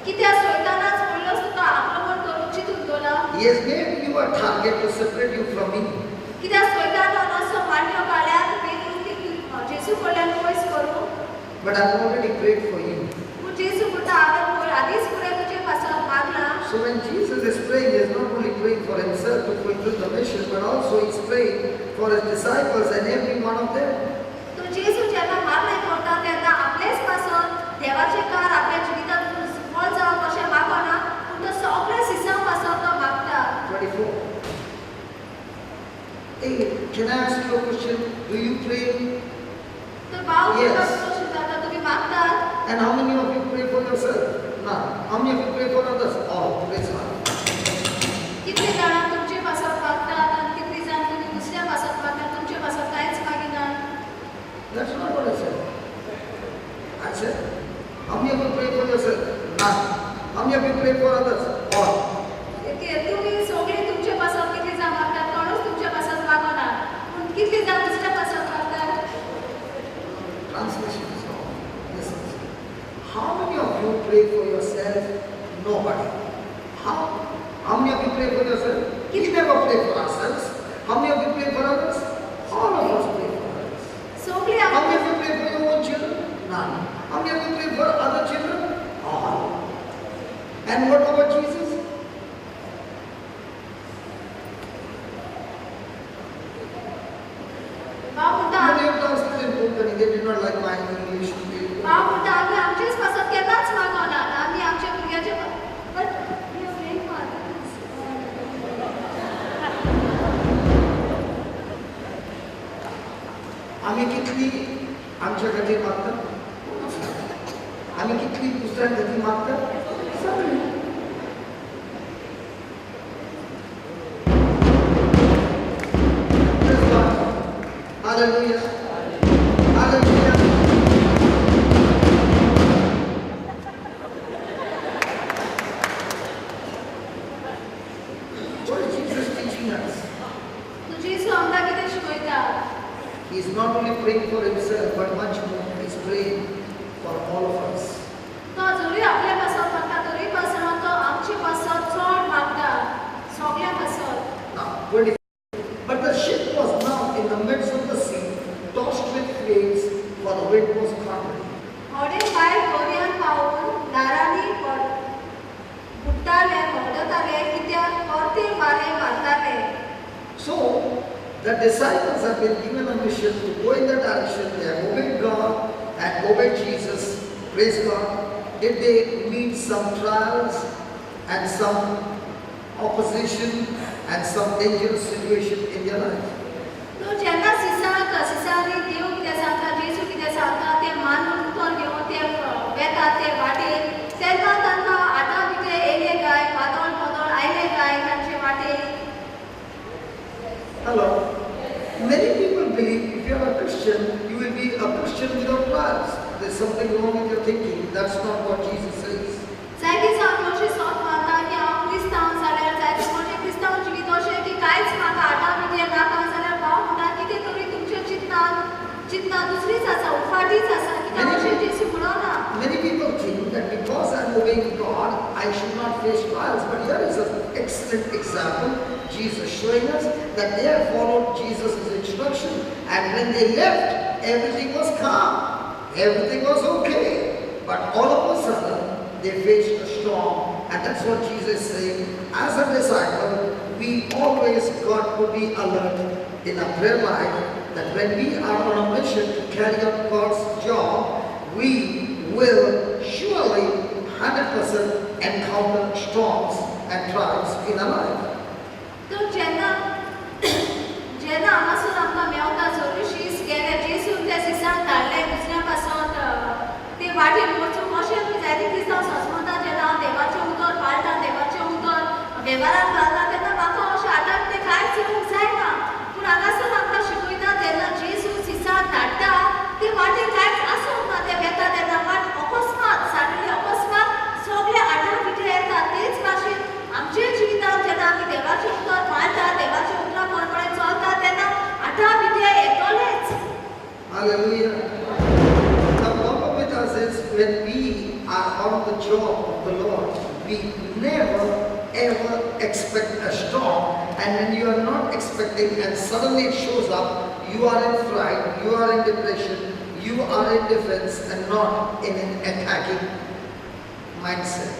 कित्याक सैतानाच म्हणलोस तुका आक्रमण करूंक चिंतून दवरला. He has made you a target to separate you from me. कित्याक सैतानान असो मांड्यो काडल्यार पेद्रू जेजू कडल्यान पयस करूं. But I've already prayed for you. पूण जेजू म्हणटा हांवें आदींच फुडें तुजे पासून मागला. So when Jesus is praying, he is not only praying for himself to fulfill the mission, but also he's praying for his disciples and every one of them. तो जेजू जेन्ना मागणी करता तेन्ना आपलेच पासून देवाचें कार्य आपल्या जिवितांत सफळ जावप अशें मागना, पूण तो सगळ्या शिष्यां पासून तो मागता. 24. Hey, can I ask you a question? Do you pray? तर भाव Yes. तुका शिकता तुमी मागतात. And how many of you pray for yourself? None. How many of you pray for others? All. Praise God. कितले जाणां तुमचे पासून मागतात आनी कितले जाण तुमी दुसऱ्या पासून मागतात, तुमचे पासून कांयच मागिनात. That's not what I said. I said, how many of you pray for yourself? None. How many of you pray for others? All. तुम्ही सगळे तुमचे पासून कितले जाण मागतात, कोणूच तुमचे पासून मागनात, पूण कितले जाण दुसऱ्या पासून मागतात. Translation is wrong. Listen. How many of you pray for yourself they did not like my English. हांव म्हणटा आमी आमचेच भासात केन्नाच मागोनात आमी आमच्या भुरग्याचे but we are praying for others. आम्ही कितली आमच्या खातीर मागतात? आम्ही कितली दुसऱ्या खातीर मागतात? सगळी. Praise God. Hallelujah. Hallelujah. What is Jesus teaching us? तो जेसू आमकां कितें शिकयता? He is not only praying for himself, but much more. He is praying for all of us. तो जरी आपल्या पासत मागता तरी पासत तो आमचे पासत चड मागता सगळ्या पासत. Now, 20. But the ship was now in the midst of the sea, tossed with waves, for the wind was contrary. थोडे भायर गोंयान पावून दारांनी बुडटाले मोडताले कित्याक परते वारे मारताले. So, the disciples have been given a mission to go in the direction. They have obeyed God and obeyed Jesus. Praise God. If they meet some trials and some opposition and some dangerous situation in their life. तो जेन्ना सिसांनी देव कितें सांगता जेसू कितें सांगता तें मानून उतर घेवन ते वेतात ते वाटेर तेन्ना तांकां आतां कितें येयले काय वादळ आयले काय तांचे वाटेर. Hello. Many people believe if you are a Christian, you will be a Christian without trials. There's something wrong with your thinking. That's not what Jesus says. जायती जाण अशी सोत मारता की हांव क्रिस्तांव जाल्यार जायते म्हणजे क्रिस्तांव जिवीत अशें की कांयच म्हाका आटां कितें नाका जाल्यार भाव म्हणटा कितें तरी तुमच्या चिंतनांत दुसरीच आसा उफाटीच आसा कित्याक अशें जेसू म्हणना. Many people think that because I'm obeying God, I should not face trials. But here is an excellent example. Jesus showing us that they have followed Jesus' instruction, and when they left, everything was calm, everything was okay. But all of a sudden, they faced a storm, and that's what Jesus is saying. As a disciple, we always got to be alert in our prayer life that when we are on a mission to carry out God's job, we will surely 100% encounter storms and trials in our life. तो जेन्ना हांगासून आमकां मेवता जरूशीस गेले जेसून त्या सिसांक धाडले दुसऱ्या पासत ते वाटेर वचून अशें बी जायते क्रिस्तांव संस्मरता जेन्ना हांव देवाचें उतर पाळटा देवाचें उतर वेव्हारांत घालता तेन्ना म्हाका अशें आतां तें कांयच येवंक जायना. पूण हांगासून आमकां शिकयता तेन्ना जेसू सिसांक धाडटा ते वाटेर कांयच आसूंक ना ते वेता तेन्ना वाट अकस्मात सडनली अकस्मात सगळे आटा पिटे येता. तेच भाशेन आमच्या जिवितांत जेन्ना आमी देवाचें उतर पाळटा देवाचें उतरां प्रमाणे चलता तेन्ना आटा पिटे येतलेच. Hallelujah. The problem with us is when we are on the job of the Lord, we never ever expect a storm, and when you are not expecting and suddenly it shows up, you are in fright, you are in depression, you are in defense and not in an attacking mindset.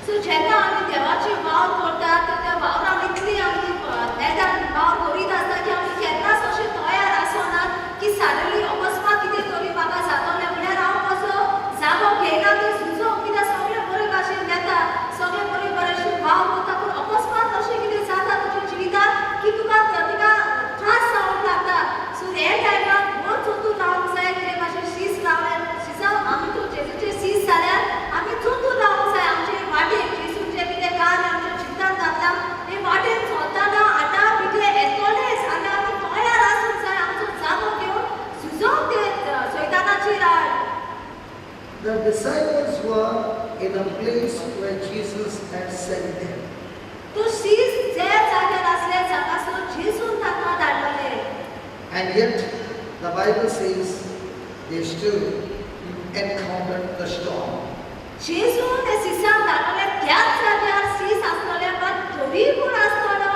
सो जेन्ना आमी देवाचे वावर करता त्या वावरान इतली आमी नेटान वावर करीत आसता की आमी केन्नाच अशें तयार आसनात की सडनली अकस्मात कितें तरी म्हाका जातलें म्हळ्यार हांव कसो जागो घेयना तें सुचोवंक कित्याक सगळें बरे भाशेन येता सगळें बरे भशेन वावर करता पूण अकस्मात अशें कितें जाता तुज्या जिवितांत की तुका त्रास जावंक लागता. सो हे टायमार बरो चोतून रावंक जाय कितें भाशेन शीस रावल्यार शिसांव आमी तो जेजूचे शीस जाल्यार आमी चोतून रावंक जाय आमचे वाटेर जेजून जें कितें काम आमच्या चिंतान घातलां हे वाटेर चलतना आटा पिटे येतलेच आनी आमी तयार आसूंक जाय आमचो जागो घेवन झुजोंक ते सैतानाचेर आड. The disciples were in a place where Jesus had sent them. तो शीस जे जाग्यार आसले जागासून जेजून तांकां धाडलेले. And yet, the Bible says they still encountered the storm. जेजून ते सिसांक धाडलेले त्याच जाग्यार शीस आसतले पण तरी पूण आसतना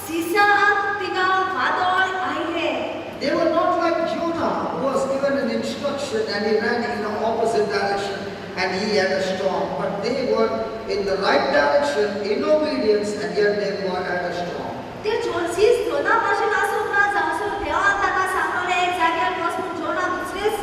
सिसांत तिका वादळ आयले. They were not like Jonah, who was given an instruction and he ran in the opposite direction and he had a storm. But they were in the right direction, in obedience, and yet they were at a storm. ते शीस जोना भाशेन आसूंक ना जावसून देवान ताका सांगलेलें एक जाग्यार वचून जोना दुसरेच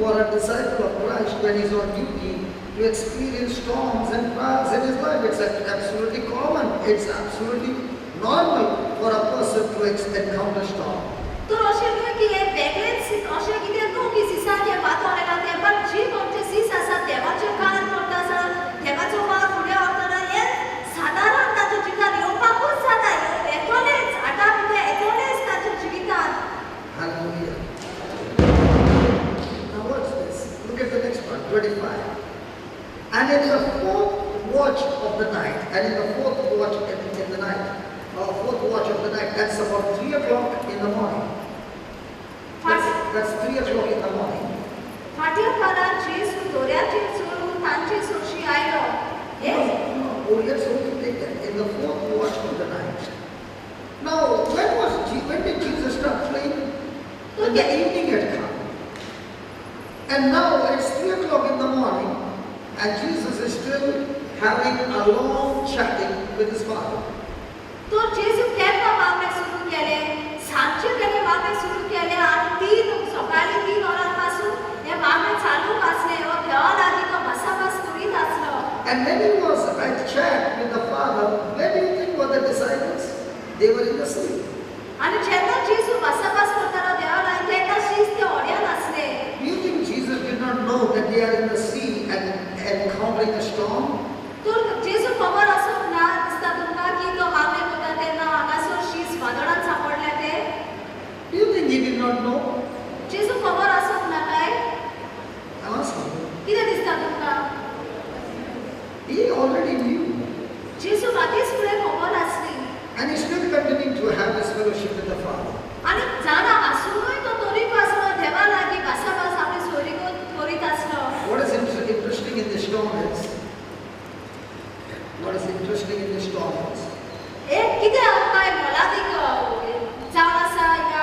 for a disciple of Christ when he's on duty to experience storms and trials in his life. It's absolutely common. It's absolutely normal for a person to encounter storm. तर अशें न्हय की हे वेगळेच अशें कितें न्हू की सिसाचे वातावरण आसा पण जी कोणचे सीस आसा देवाचे कारण करता आसा देवाचो वार फुडें वतना हे सादारण ताच्या जिवितांत येवपाकूच जाता येतोलेच आतां कितें येतोलेच ताच्या जिवितांत. Hallelujah. Now watch this. Look at the next one, 25. And in the fourth watch of the night, and in the fourth watch in the night, fourth watch of the night, that's about 3 o'clock in the morning. That's 3 o'clock in the morning. फाटल्या काळात जेसू दोऱ्याचेर चडून तांचे सोशी आयलो. Oh, let's only take that. In the fourth watch of the night. Now, when did Jesus start praying? When the evening had come. And now it's 3 o'clock in the morning, and Jesus is still having a long chatting with his Father. तो जेसू केन्ना मागणे सुरू केले सांजचे त्याने मागणे सुरू केले आणि सकाळी 3 वरांपासून हे मागणे चालू आसले व देवा लागीं तो बसाबस करीत आसलो. And when he was at chat with the Father, where do you think were the disciples? They were in the sea. आणि जेन्ना जेसू बसाबस करताना देवा लागीं तेन्ना शीच ते ओड्यान आसले. Do you think Jesus did not know that they are in the sea and encountering a storm? तर जेसू खबर आसूंक ना दिसता तुमकां की तो मागणे करता तेन्ना हांगासर शीस वादळांत सांपडले ते. Do you think he did not know? जेसू खबर आसूंक ना काय? I'm asking you. कितें दिसता तुमकां? He already knew. जेसू आदींच फुडें खबर आसली. And he's still continuing to have this fellowship with the Father. आणि जाणा आसूनय तो तरी पासलो देवा लागीं बसाबस आपली सोयरी करीत आसलो. What is interesting in this storm is, कितें आमकां मोलादीक जावन आसा हाका?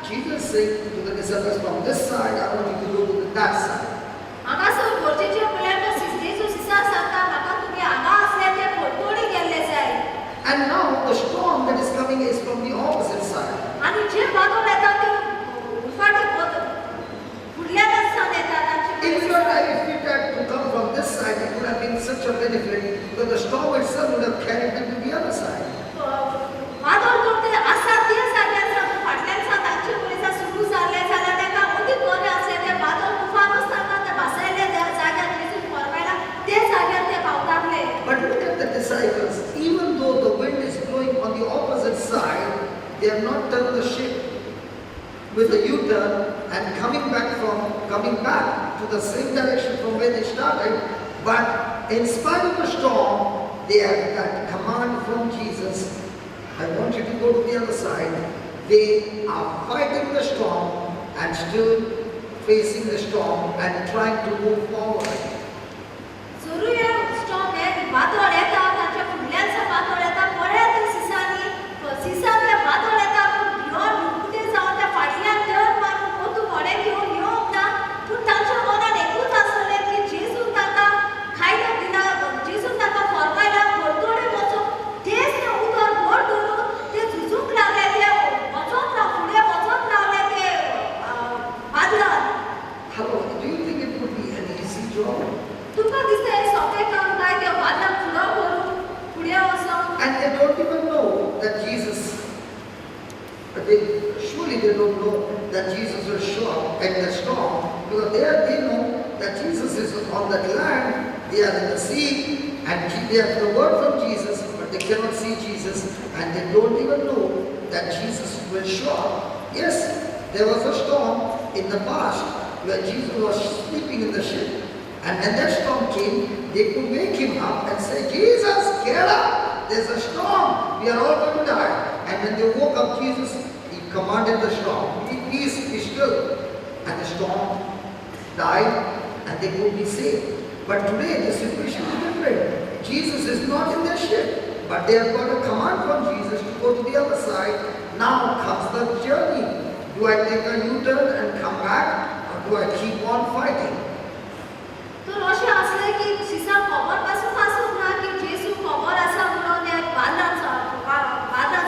Jesus saying to the disciples, from this side, I want you to go to that side. हांगासर गरजेचें म्हळ्यार तो जेसू सिसा सांगता म्हाका तुमी हांगा आसले ते फोडतोडी गेल्ले जाय. And now the storm that is coming is from the opposite side. आणि जे वादळ येता ते उफाटी फुडल्या रस्त्यान येता तांचे. In fact, if it had to come from this side, it would have been such a benefit because the storm itself would have carried them to the other side. वादळ जर ते आसा ते जाग्यार फाटल्यान तांचे पयसा सुरू जाले जाल्यार ताका अदीक बरें आसलें ते वादळ तुफानूच तांकां ते भासायले जाग्यार जेसू फरमायला ते जाग्यार ते पावताले. But look at the disciples. Even though the wind is blowing on the opposite side, they have not turned the ship with a U-turn and coming back to the same direction from where they started. But in spite of the storm, they have that command from Jesus. I want you to go to the other side. They are fighting the storm and still facing the storm and trying to move forward. सुरूय storm हे वादळ येता ताच्या फुडल्यान वादळ येता पळय ते सिसान ते वादळ येता घेवन नुकते जावन त्या फाटल्यान टर्न मारून पोतू मोडे घेवन येवंक ना पूण तांच्या मनान एकूच आसलें की जेजून तांकां खायला दिला जेजून तांकां फरमायला घोडतोडे वचून तेच ते उदक व्हड धरून ते झुजूंक लागले ते वचोन फुडें वचोन रावले ते वादळान. Hello, do you think it would be an easy job? तुमकां दिसता हे सोंपें काम काय ते वादळ फुडो व्हरून फुडें वचोन. And they don't even know that Jesus, surely they don't know that Jesus will show up in the storm, because they know that Jesus is on that land, they are in the sea, and they have the word from Jesus, but they cannot see Jesus, and they don't even know that Jesus will show up. Yes, there was a storm in the past where Jesus was sleeping in the ship, and when that storm came, they could wake him up and say, Jesus, get up! There's a storm. We are all going to die. And when they woke up, Jesus, he commanded the storm, be peace, be still. And the storm died and they could be saved. But today the situation is different. Jesus is not in their ship, but they have got a command from Jesus to go to the other side. Now comes the journey. Do I take a U-turn and come back, or do I keep on fighting? तर अशें आसलें की सिसा खबर पासून ना की जेसू खबर आसा म्हणून ते वादळान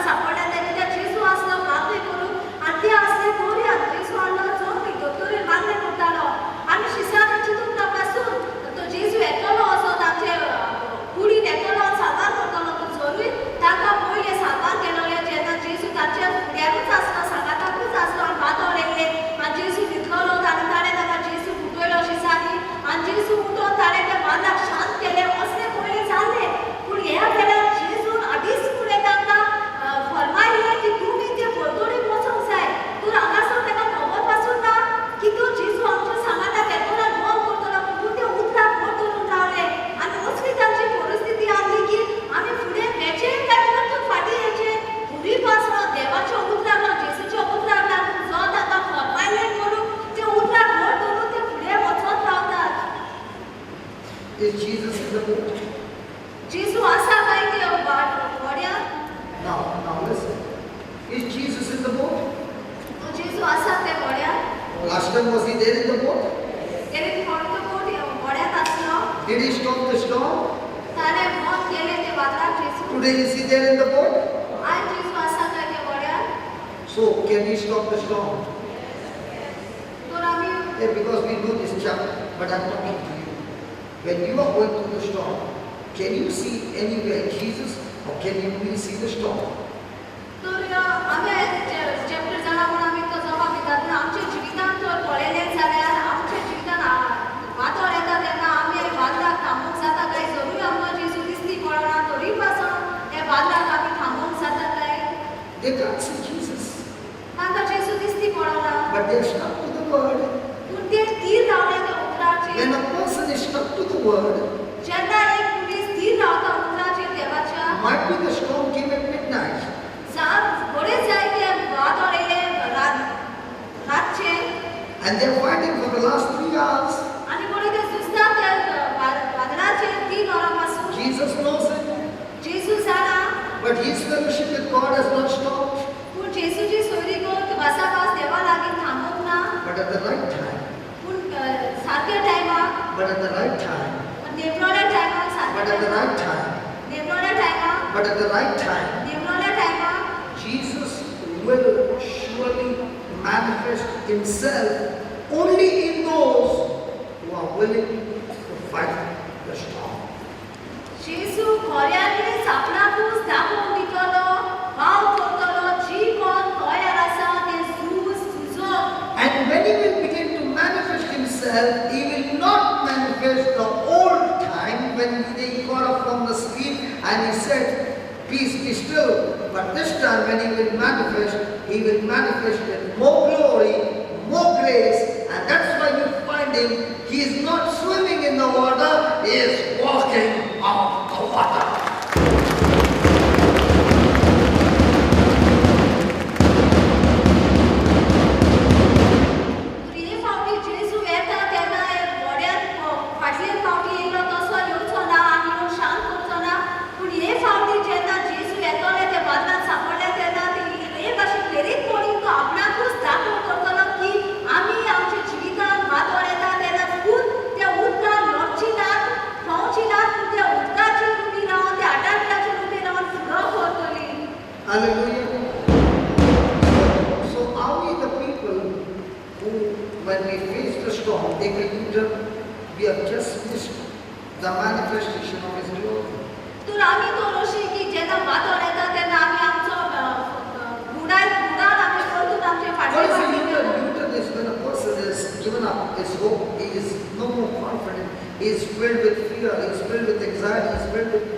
सांपडले तेन्ना ते जेसू आसलो मागणी करून आनी ते आसले दोरयान जेसू आसलो जो दोतोरेन मागणी करतालो आनी Last time was he there in the boat? त्याने थोडं बोट वड्यात असलं Did he stop the storm? त्याने मग गेले ते वादळात जेसू Today is he there in the boat? आज जेसू असा काय त्या वड्यात So can he stop the storm? तर आम्ही Yeah, because we know this chapter, but I'm talking to you. When you are going through the storm, can you see anywhere Jesus or can you only see the storm? तर आम्ही chapter जाणा म्हणून आम्ही तो जबाब दितात पण आमच्या जिवितांत जर पळयले जाल्यार आमच्या जिवितांत वादळ येता तेन्ना आमी हे वादळाक थांबोवंक जाता काय जरूर आमकां जेसू दिसती पडना तरी पासून हे वादळाक आमी थांबोवंक जाता काय They can't see Jesus, तांकां जेसू दिसती पडना but they're stuck to the word. पूण ते स्थिर रावले त्या उतराचेर When a person is stuck to the word, जेन्ना एक मनीस स्थिर रावता उतराचेर देवाच्या might be the storm came at midnight. बरेच जायते वादळ येयले रातचे And they're fighting for the last 3 hours. आणि बरे ते झुजतात त्या वादळाचेर 3 वरांपासून Jesus knows it, जेसू जाणा but his fellowship with God has not stopped. पूण जेसूची सोयरी करून वासाभास देवा लागीं थांबूंक ना But at the right time, पूण सारक्या टायमार but at the right time, नेमलोल्या टायमार but at the right time, नेमलोल्या टायमार but at the right time, नेमलोल्या टायमार Jesus will surely manifest himself only in those who are willing to fight the storm. जेसू खऱ्यांनीच आपणाकूच दाखोवन दितलो वाव करतलो जी कोण तयार आसा ते झुजोवंक And when he will begin to manifest himself, he will not manifest the old time when they got up from the sleep and he said, "Peace be still." But this time when he will manifest with more glory, more grace, and that's why you find him, he is not swimming in the water, he is walking on the water. हे फावटी जेसू येता तेन्ना वड्यात फाटले फावटी येयलो तसो येवचो ना आनी ह्यो शांत करचो ना पूण हे फावटी जेन्ना जेसू येतले ते वादळांत सांपडले तेन्ना ते एक अशें प्रेरीत पडून तो आपणाकूच दाखोव करतलो की आमी आमच्या जिवितांत वादळ येता तेन्ना खूब त्या उदकांत लडची नात धांवची नात पूण त्या उदकाचेर उबी रावन त्या आटांतल्याचेर उबी रावन फुडो करतली Hallelujah. So are we the people who, when we face the storm, take a U-turn? We have just missed the manifestation of His glory. तर आमी तो अशी की जेन्ना वादळ येता तेन्ना आमी आमचो बुडान आमी परतून आमचे What फाटले is a फाटले U-turn? U-turn is when a person has given up his hope, he is no more confident, he is filled with fear, he is filled with anxiety, he is filled with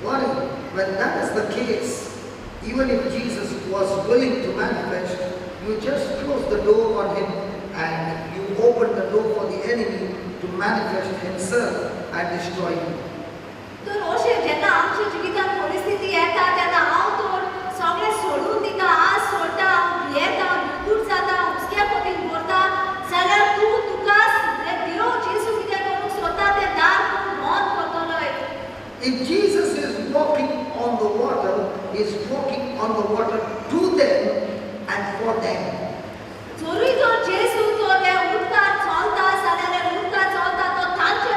worry. When that is the case, even if Jesus was willing to manifest, you just close the door on him and you open the door for the enemy to manifest himself and destroy you. तर अशें जेन्ना आमच्या जिवितांत परिस्थिती येता तेन्ना हांव तर सगळें सोडून दिता आज सोडटा येता भितूर जाता हुस्क्या पतीन भरता जाल्यार तूं तुकाच देव जेसू कितें करूंक सोदता तें दार तूं बंद करतलो If Jesus is walking on the water, he is walking on the water to them and for them. जरूय जर जेसू जर ह्या उदकांत चलता जाल्यार ह्या उदकांत चलता तो तांचे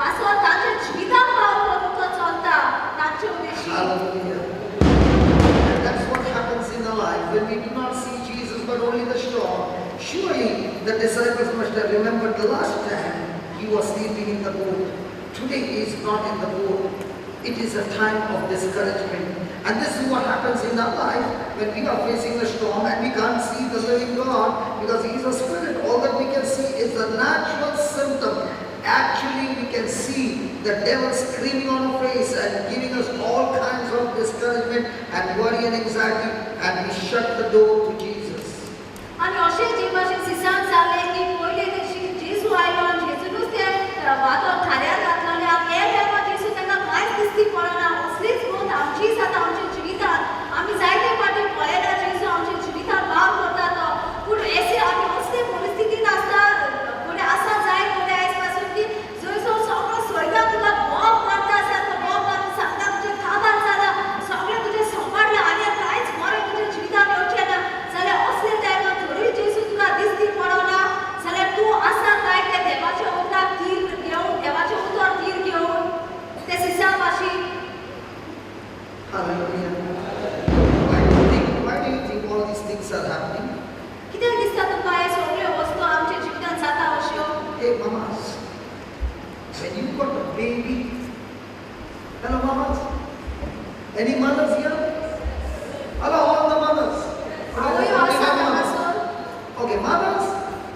पासत तांचे जिवितांत पाव करून तो चलता तांचे उद्देशी Hallelujah. And that's what happens in our life when we do not see Jesus but only the storm. Surely the disciples must have remembered the last time he was sleeping in the boat. Today he is not in the boat. It is a time of discouragement. And this is what happens in our life when we are facing a storm and we can't see the living God because he is a spirit. All that we can see is the natural symptom. Actually, we can see the devil screaming on our face and giving us all kinds of discouragement and worry and anxiety, and we shut the door to Jesus. आणि अशें जे भाशेन सिसान जालें की पयलीं जेसू आयलो आनी जेजूनूच तें वादळ थाऱ्यार घातलेलें आनी हे टायमार जेसू तांकां कांयच दिसती पडना असलीच गूण आमचीच जाता आमच्या जिवितांत आमी जायते फावटी पळयला जेसू आमच्या जिवितांत वाव करता तो पूण एसे आमी असले परिस्थितीन आसता कोणे आसा जाय कोणे आयज पासून की जंयसर सगळो स्वर्गांत तुका बोब मारता आसा तो बोब मारून सांगता तुजें काबार जाला सगळें तुजें सांबाळलें आनी कांयच बरें तुज्या जिवितांत येवचें ना जाल्यार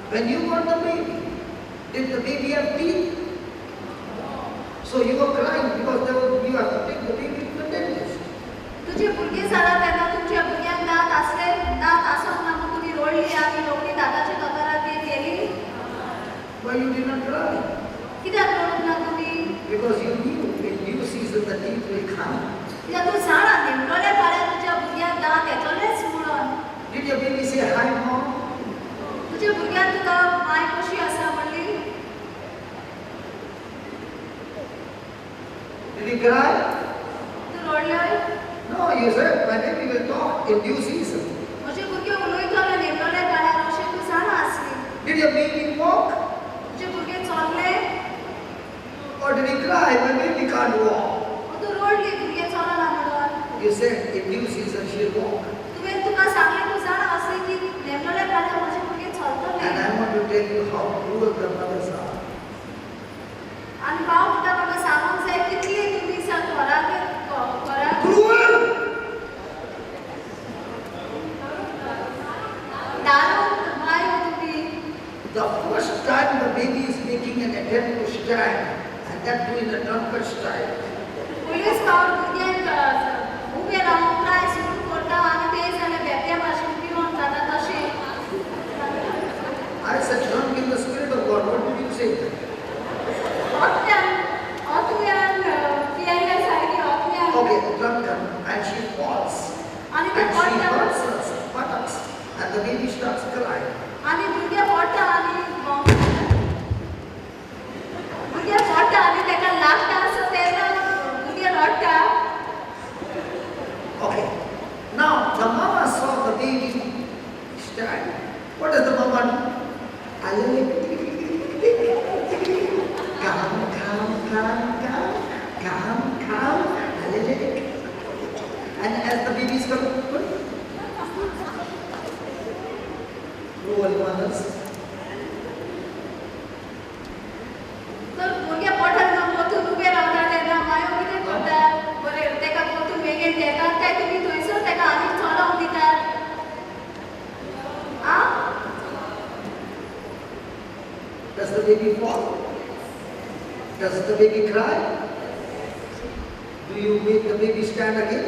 When you got the baby, did the baby have teeth? So you were crying because you have to take the baby to the dentist. तुझे भुरगे जाला तेन्ना तुमच्या भुरग्यांक दात असले दात आसोंक ना म्हूण तुमी रोडली आनी रोखडी दाताच्या दोतोराक घेवन गेली. Why you did not cry? कित्याक रडूंक ना तुमी? Because you knew in due season the teeth will come. कित्याक तूं जाणा नेमलोल्या काळार तुज्या भुरग्यांक दात येतलेच म्हणून. Did your baby say hi, mom? तुज्या भुरग्यान तुका माय कशी आसा म्हणली? Did he cry? तूं रडलोय? No, you said my baby will talk in due season. म्हजे भुरगे उलयतले नेमलोल्या काळार अशें तूं जाणा आसली. Did your baby walk? तुजे भुरगे चलले? Or did he cry? My baby can't walk. तूं रडली भुरगे चलना म्हणून. You said in due season she'll walk. तुवें तुका सांगलें तूं जाणा आसली की नेमलोल्या काळार म्हजे भुरगे चलतले. And I want to tell you how cruel the mothers are. आनी भाव म्हणटा म्हाका सांगूंक जाय कितली तुमी घराक Cruel! दारूक मायो तुमी. The first time the baby is making an attempt to stand, and that too in a drunkard style. Police power भुरग्यांक उबे रावून ट्राय सुरू करता आनी ते जाल्यार बेबत्या भाशेन पिवून जाता तशें. I said, drunk in the spirit of God. What did you say? ओतम्यान पियल्या सारकी ओतम्यान. Okay, drunken, and she falls. आनी And ते she पडटा hurts her buttocks, and the baby starts crying. आनी भुरगे पडटा आनी भुरगे पडटा आनी तेका लागता सो तेन्ना भुरगे रडटा. Okay, now the mama saw the baby stand. What does the mama do? Come. And as the baby is coming, cruel mothers. तर भुरगे पडटा न्हू पोतून उबे रावता तेन्ना मायो कितें करता? बरें तेका पोतून बेगीन घेतात काय तुमी थंयसर तेका आनीक चलोवंक दितात? आं? Does the baby fall? Does the baby cry? Do you make the baby stand again?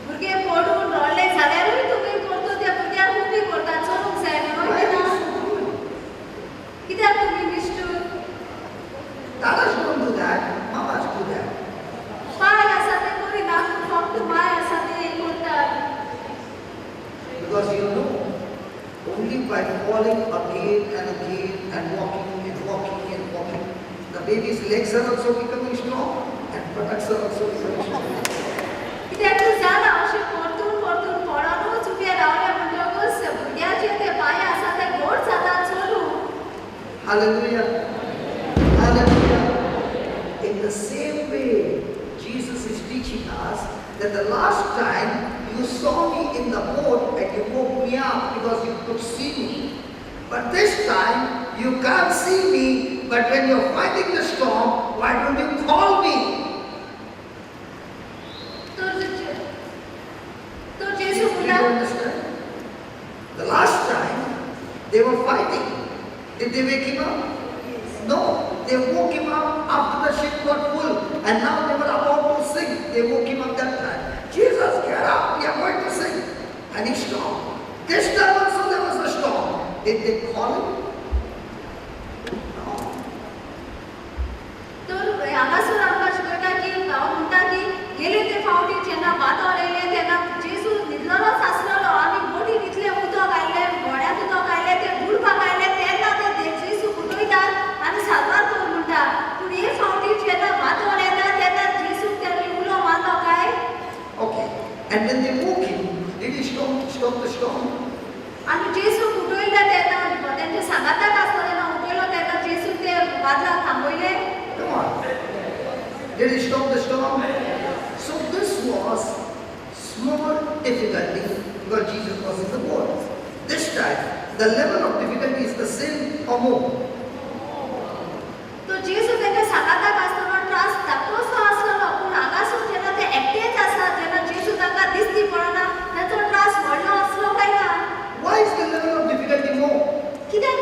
भुरगे पडून रडले जाल्यारूय तुमी करतो त्या भुरग्याक उबी करता चलूंक जाय न्हू Why are कित्याक? you so cruel? कित्याक तुमी निश्ठूर? Dadas don't do that. Mamas do that. पाय आसा ते करिना फक्त माय आसा ते करतात. Because you know, only by falling again and walking, the baby's legs are also becoming strong and buttocks are also becoming strong. कित्याक तूं जाणा अशें परतून पडोनूच उबे रावले म्हणटकूच भुरग्याचे ते पांय आसा ते घोट जातात चलूंक. Hallelujah. Hallelujah. In the same way, Jesus is teaching us that the last time you saw me in the boat and you woke me up because you could see me. But this time you can't see me, but when you're fighting the storm, why don't you call me? तो जेसू Do you म्हणटा understand? The last time they were fighting. Did they wake him up? No, they woke him up after the ship got full, and now they were about to sink. They woke him up that time. Jesus, get up, we are going to sink. And he stopped. This time also there was a storm. Did they call him? No. तर हांगासर आमकां शिकयता की हांव म्हणटा की गेले ते फावटी जेन्ना वादळ येयलें तेन्ना जेजू न्हिदलोच आसलेलो आनी बोटीन इतलें उदक आयलें व्हड्यात उदक आयलें तें बुडपाक आयलें तेन्ना ते जेजू उठयतात आनी सारवार कर म्हणटा. पूण हे फावटी जेन्ना वादळ येता तेन्ना जेजूक तेणी उलो मारलो काय? Okay. And when they woke him, did he stop the storm? आनी जेजूक उठयलें तेन्ना तेंचे सांगाताक आसलो तेन्ना उठयलो तेन्ना जेजूक ते वादळाक थांबयलें. Come on. Did he stop the storm? So this was small difficulty because Jesus was in the boat. This time, the level of difficulty is the same or more. तो जेजू तेका सांगाताक आसतना त्रास धाकटोसो आसलेलो पूण हांगासून जेन्ना ते एकटेच आसा जेन्ना जेजू तांकां दिसती पडना ताचो त्रास व्हडलो आसलो काय ना? Why is the level of difficulty more? कित्याक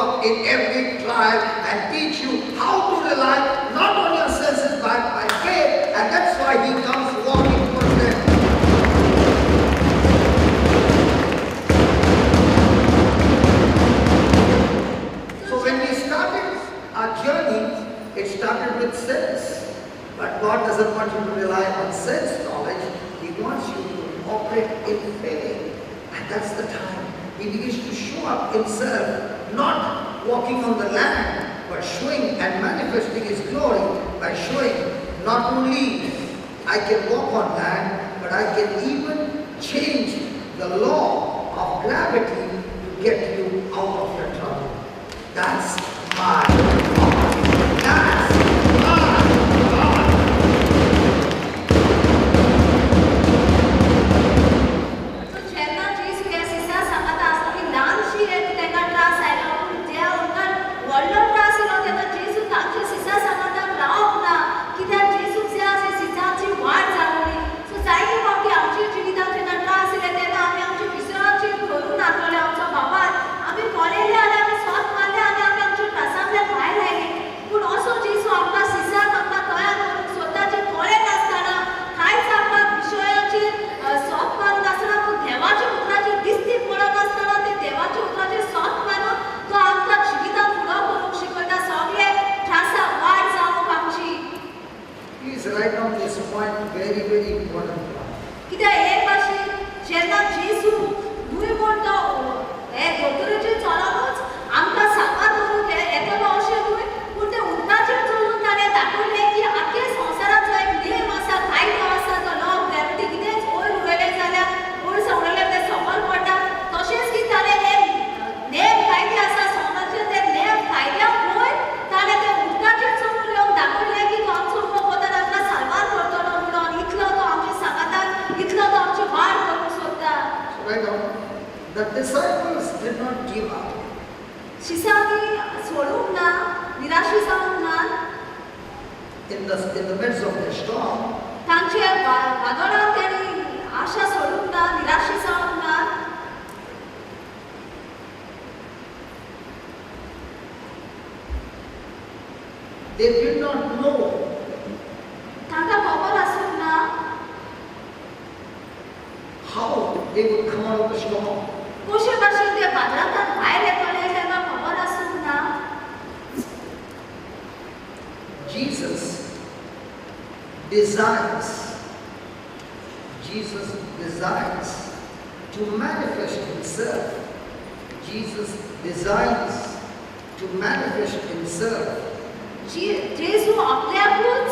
up in every trial and teach you how to rely not on your senses but by faith. And that's why he comes walking towards them. So when we started our journey, it started with sense. But God doesn't want you to rely on sense knowledge. He wants you to operate in faith. And that's the time he begins to show up himself, not walking on the land, but showing and manifesting his glory by showing not only I can walk on land, but I can even change the law of gravity to get you out of your trouble. That's my God. That's my God. So जेन्ना जेसू ह्या सिसा सांगता आसता ती ल्हानशी एक तेका त्रास आयलो पूण त्या उंटान व्हडलो त्रास येलो तेन्ना जेसू तांच्या सिसा सांगता रावप ना कित्याक जेसूक जे आसा सिसाची वाड जालोली. सो जायते फावटी आमच्या जिवितांत जेन्ना त्रास येले तेन्ना आमी आमच्या विसराचेर धरून हाडटले आमचो बापायन आमी पळयले आनी आमी स्वास मारले आनी आमी आमच्या त्रासांतल्यान भायर आयले. पूण असो जेसू आमकां सिसाक आमकां तयार करूंक स्वताचे कळे नासतना कांयच आमकां विशयाचेर सोप मारून आसतना पूण देवाच्या उतराचेर दिसती पडत आसतना ते देवाच्या उतराचेर सोप मारून तो आमकां जिवितांत फुडो करूंक शिकयता. सगळे त्रासां वाड जावंक आमची. Please write down this point, very, very important point. कित्याक हे भाशेन जेन्ना जेसू न्हूय म्हूण तो हे दोतोरेचेर चलोनूच आमकां सांबाळ करूंक येतलो अशें न्हूय पूण ते उंटाचेर चलून ताणें दाखयलें की आख्या संवसाराचो एक नेम आसा, कायदो आसा, तो लॉ ऑफ ग्रॅविटी कितेंच वयर उडयलें जाल्यार वयर सवरलें तें सकयल पडटा. तशेंच की ताणें हे नेम कायदे आसा संवसाराचे ते नेम कायद्याक वयर ताणें ते उंटाचेर चलून येवन दाखयलें की तो आमचो उपकार आमकां सांबाळ करतलो म्हणून. इतलो तो आमचे सांगाता, इतलो तो आमची वाड करूंक सोदता. So write down, the disciples did not give up. शिसांनी सोडूंक ना, निराशी जावंक ना. In the midst of the storm, तांचे वादळांत तेणी आशा सोडूंक ना, निराशी जावंक ना. they did not know तांकां खबर आसूंक ना how they would come out of the storm. कशे भाशेन ते वादळांतल्यान भायर येतले तांकां खबर आसूंक ना. Jesus desires to manifest himself. Jesus desires to manifest himself. जेसू आपल्याकूच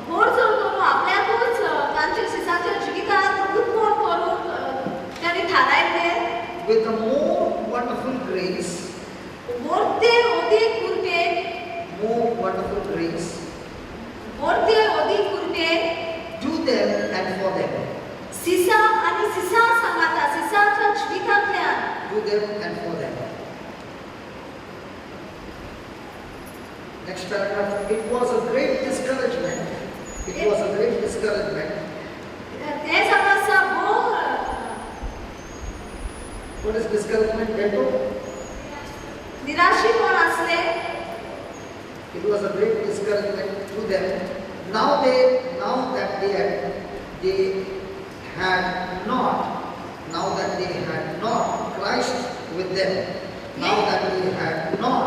खोड करून आपल्याकूच तांच्या सिसाच्या जिवितांत उत्पन्न करून ताणें थारायलें. With a more wonderful grace, मोरते ओदीक कुरतेन more wonderful grace, मोरते ओदीक कुरतेन to them and for them. सिसा आनी सिसा सांगाता सिसाच्या जिवितांतल्यान To them and for them. Next paragraph. It was a great discouragement. It was a great discouragement. ते सांगासा भोव What is discouragement? Ghetto? निराशीपण आसले. It was a great discouragement to them. Now that they had not Christ with them. Now that they had not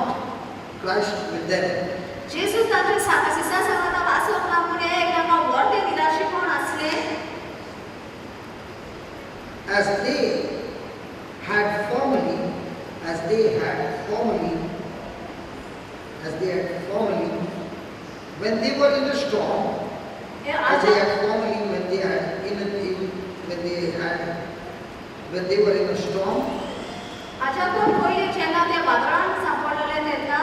Christ with them. जेसू तांच्या सिसा सांगाता वाचप ना म्हूण एक तांकां व्हडलें निराशीपण आसलें. As they had formerly, when they were in a storm, when they were in a storm, हाच्याकून पयलीं जेन्ना ते वादळांत सांपडलेले तेन्ना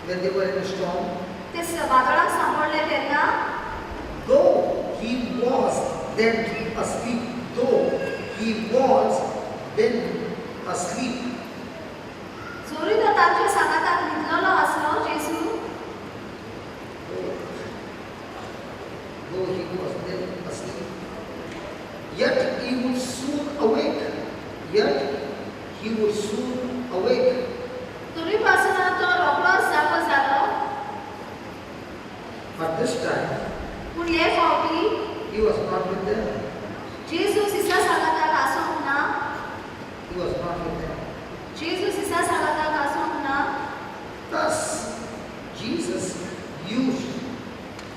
when they were in a storm, ते वादळांत सांपडले तेन्ना though he was then asleep, जोरी तो तांच्या सांगाताक न्हिदलेलो आसलो जेसू. though he was then asleep, yet he would soon awake.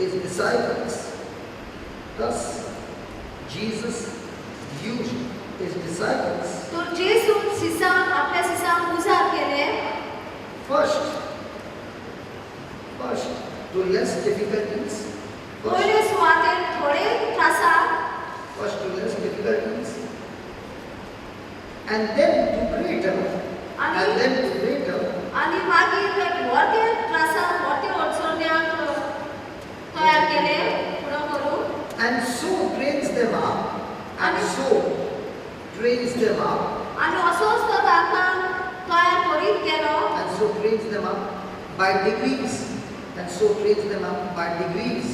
his disciples. Thus, Jesus used his disciples तर जेसून शिष्यांक आपल्या शिष्यांक उजार केले first to less difficulties, पहिले सुवातेर थोडे त्रासाक first to less difficulties, and then to greater, and then to greater, आणि मागीर एक व्हडले त्रासाक व्हडले अडचण्याक तयार केले पुढे करून and so trains them up, and so trains them up, आणि असोच तो तांकां तयार करीत गेलो and so trains them up by degrees, and so trains them up by degrees,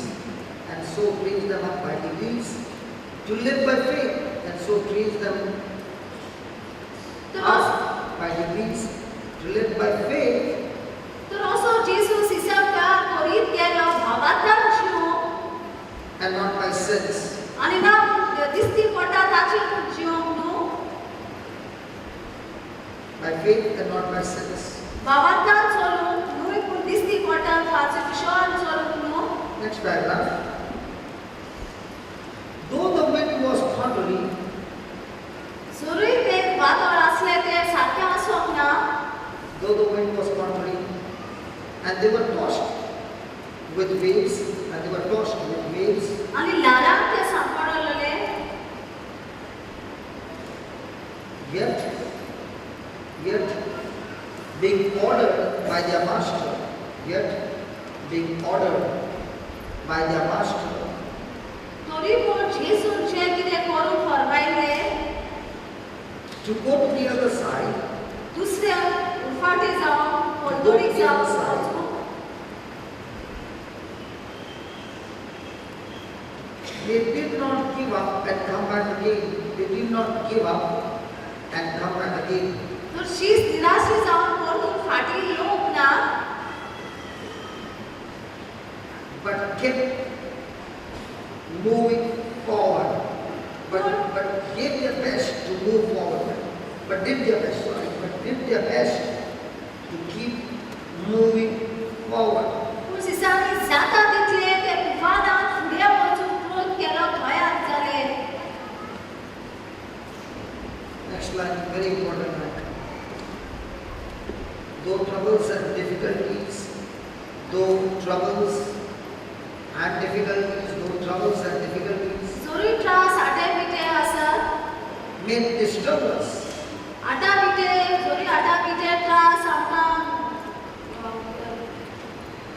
and so trains them up by degrees to live by faith, and so trains them तर up by degrees to live by faith, असो जेसू शिष्यांक तयार करीत गेलो भावांतल्यान जिवूंक and not by sense. आणि ना दिसती पडटा ताची जिवंक न्हू By faith and not by sense. भावांतल्यान चलूंक न्हू पूण दिसती पडटा ताचे विश्वान चलूंक न्हू Next paragraph. Though the wind was contrary, जरूय ते वातावरण असले ते सारखे आसोंक ना though the wind was contrary, and they were tossed with waves, आणि ल्हाराक ते सांपडलेले yet being ordered by their master, तरी पूण जेसून जे कितें करूंक फरमायले to go to the other side, दुसऱ्या उफाटी जावन पलतडीक जावन वचूंक they did not give up and come back again. They did not give up and come back again. तर शीच निराशी जावन परतून फाटी येवंक ना But kept moving forward. But gave their best to move forward. But did their best to keep moving forward. पूण शिष्यांनी जाता तितले ते तुफानांत फुडें वचूंक प्रयत्न केलो तयार जाले Next line, very important line. Though troubles and difficulties, जरूय त्रास आटे बिटे आसत may disturb us, आटा बिटे त्रास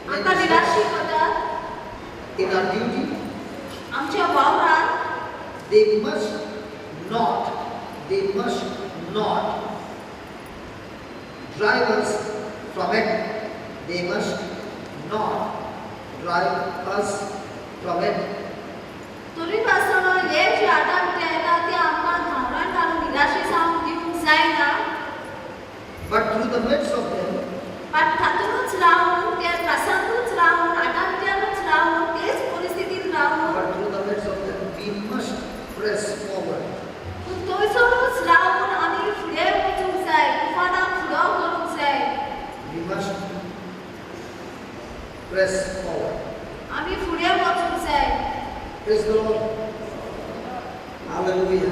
आमकां निराशी करतात in our duty, आमच्या वावरांत they must not drive us from it. They must not drive us from it. तरी पासून हे जे आटा बिटे येता ते आमकां धांवडावन घालून निराशी जावंक दिवंक जायना But through the midst of them, पण तातूंतच रावून त्या त्रासांतूच रावून आटा बिट्यांतूच रावून तेच परिस्थितींत रावून but through the midst of them, we must press forward. पूण थंयसरूच रावून आमी फुडें वचूंक जाय तुफानाक फुडो करूंक जाय We must press forward. आमी फुडें वचूंक जाय Praise the Lord. Hallelujah.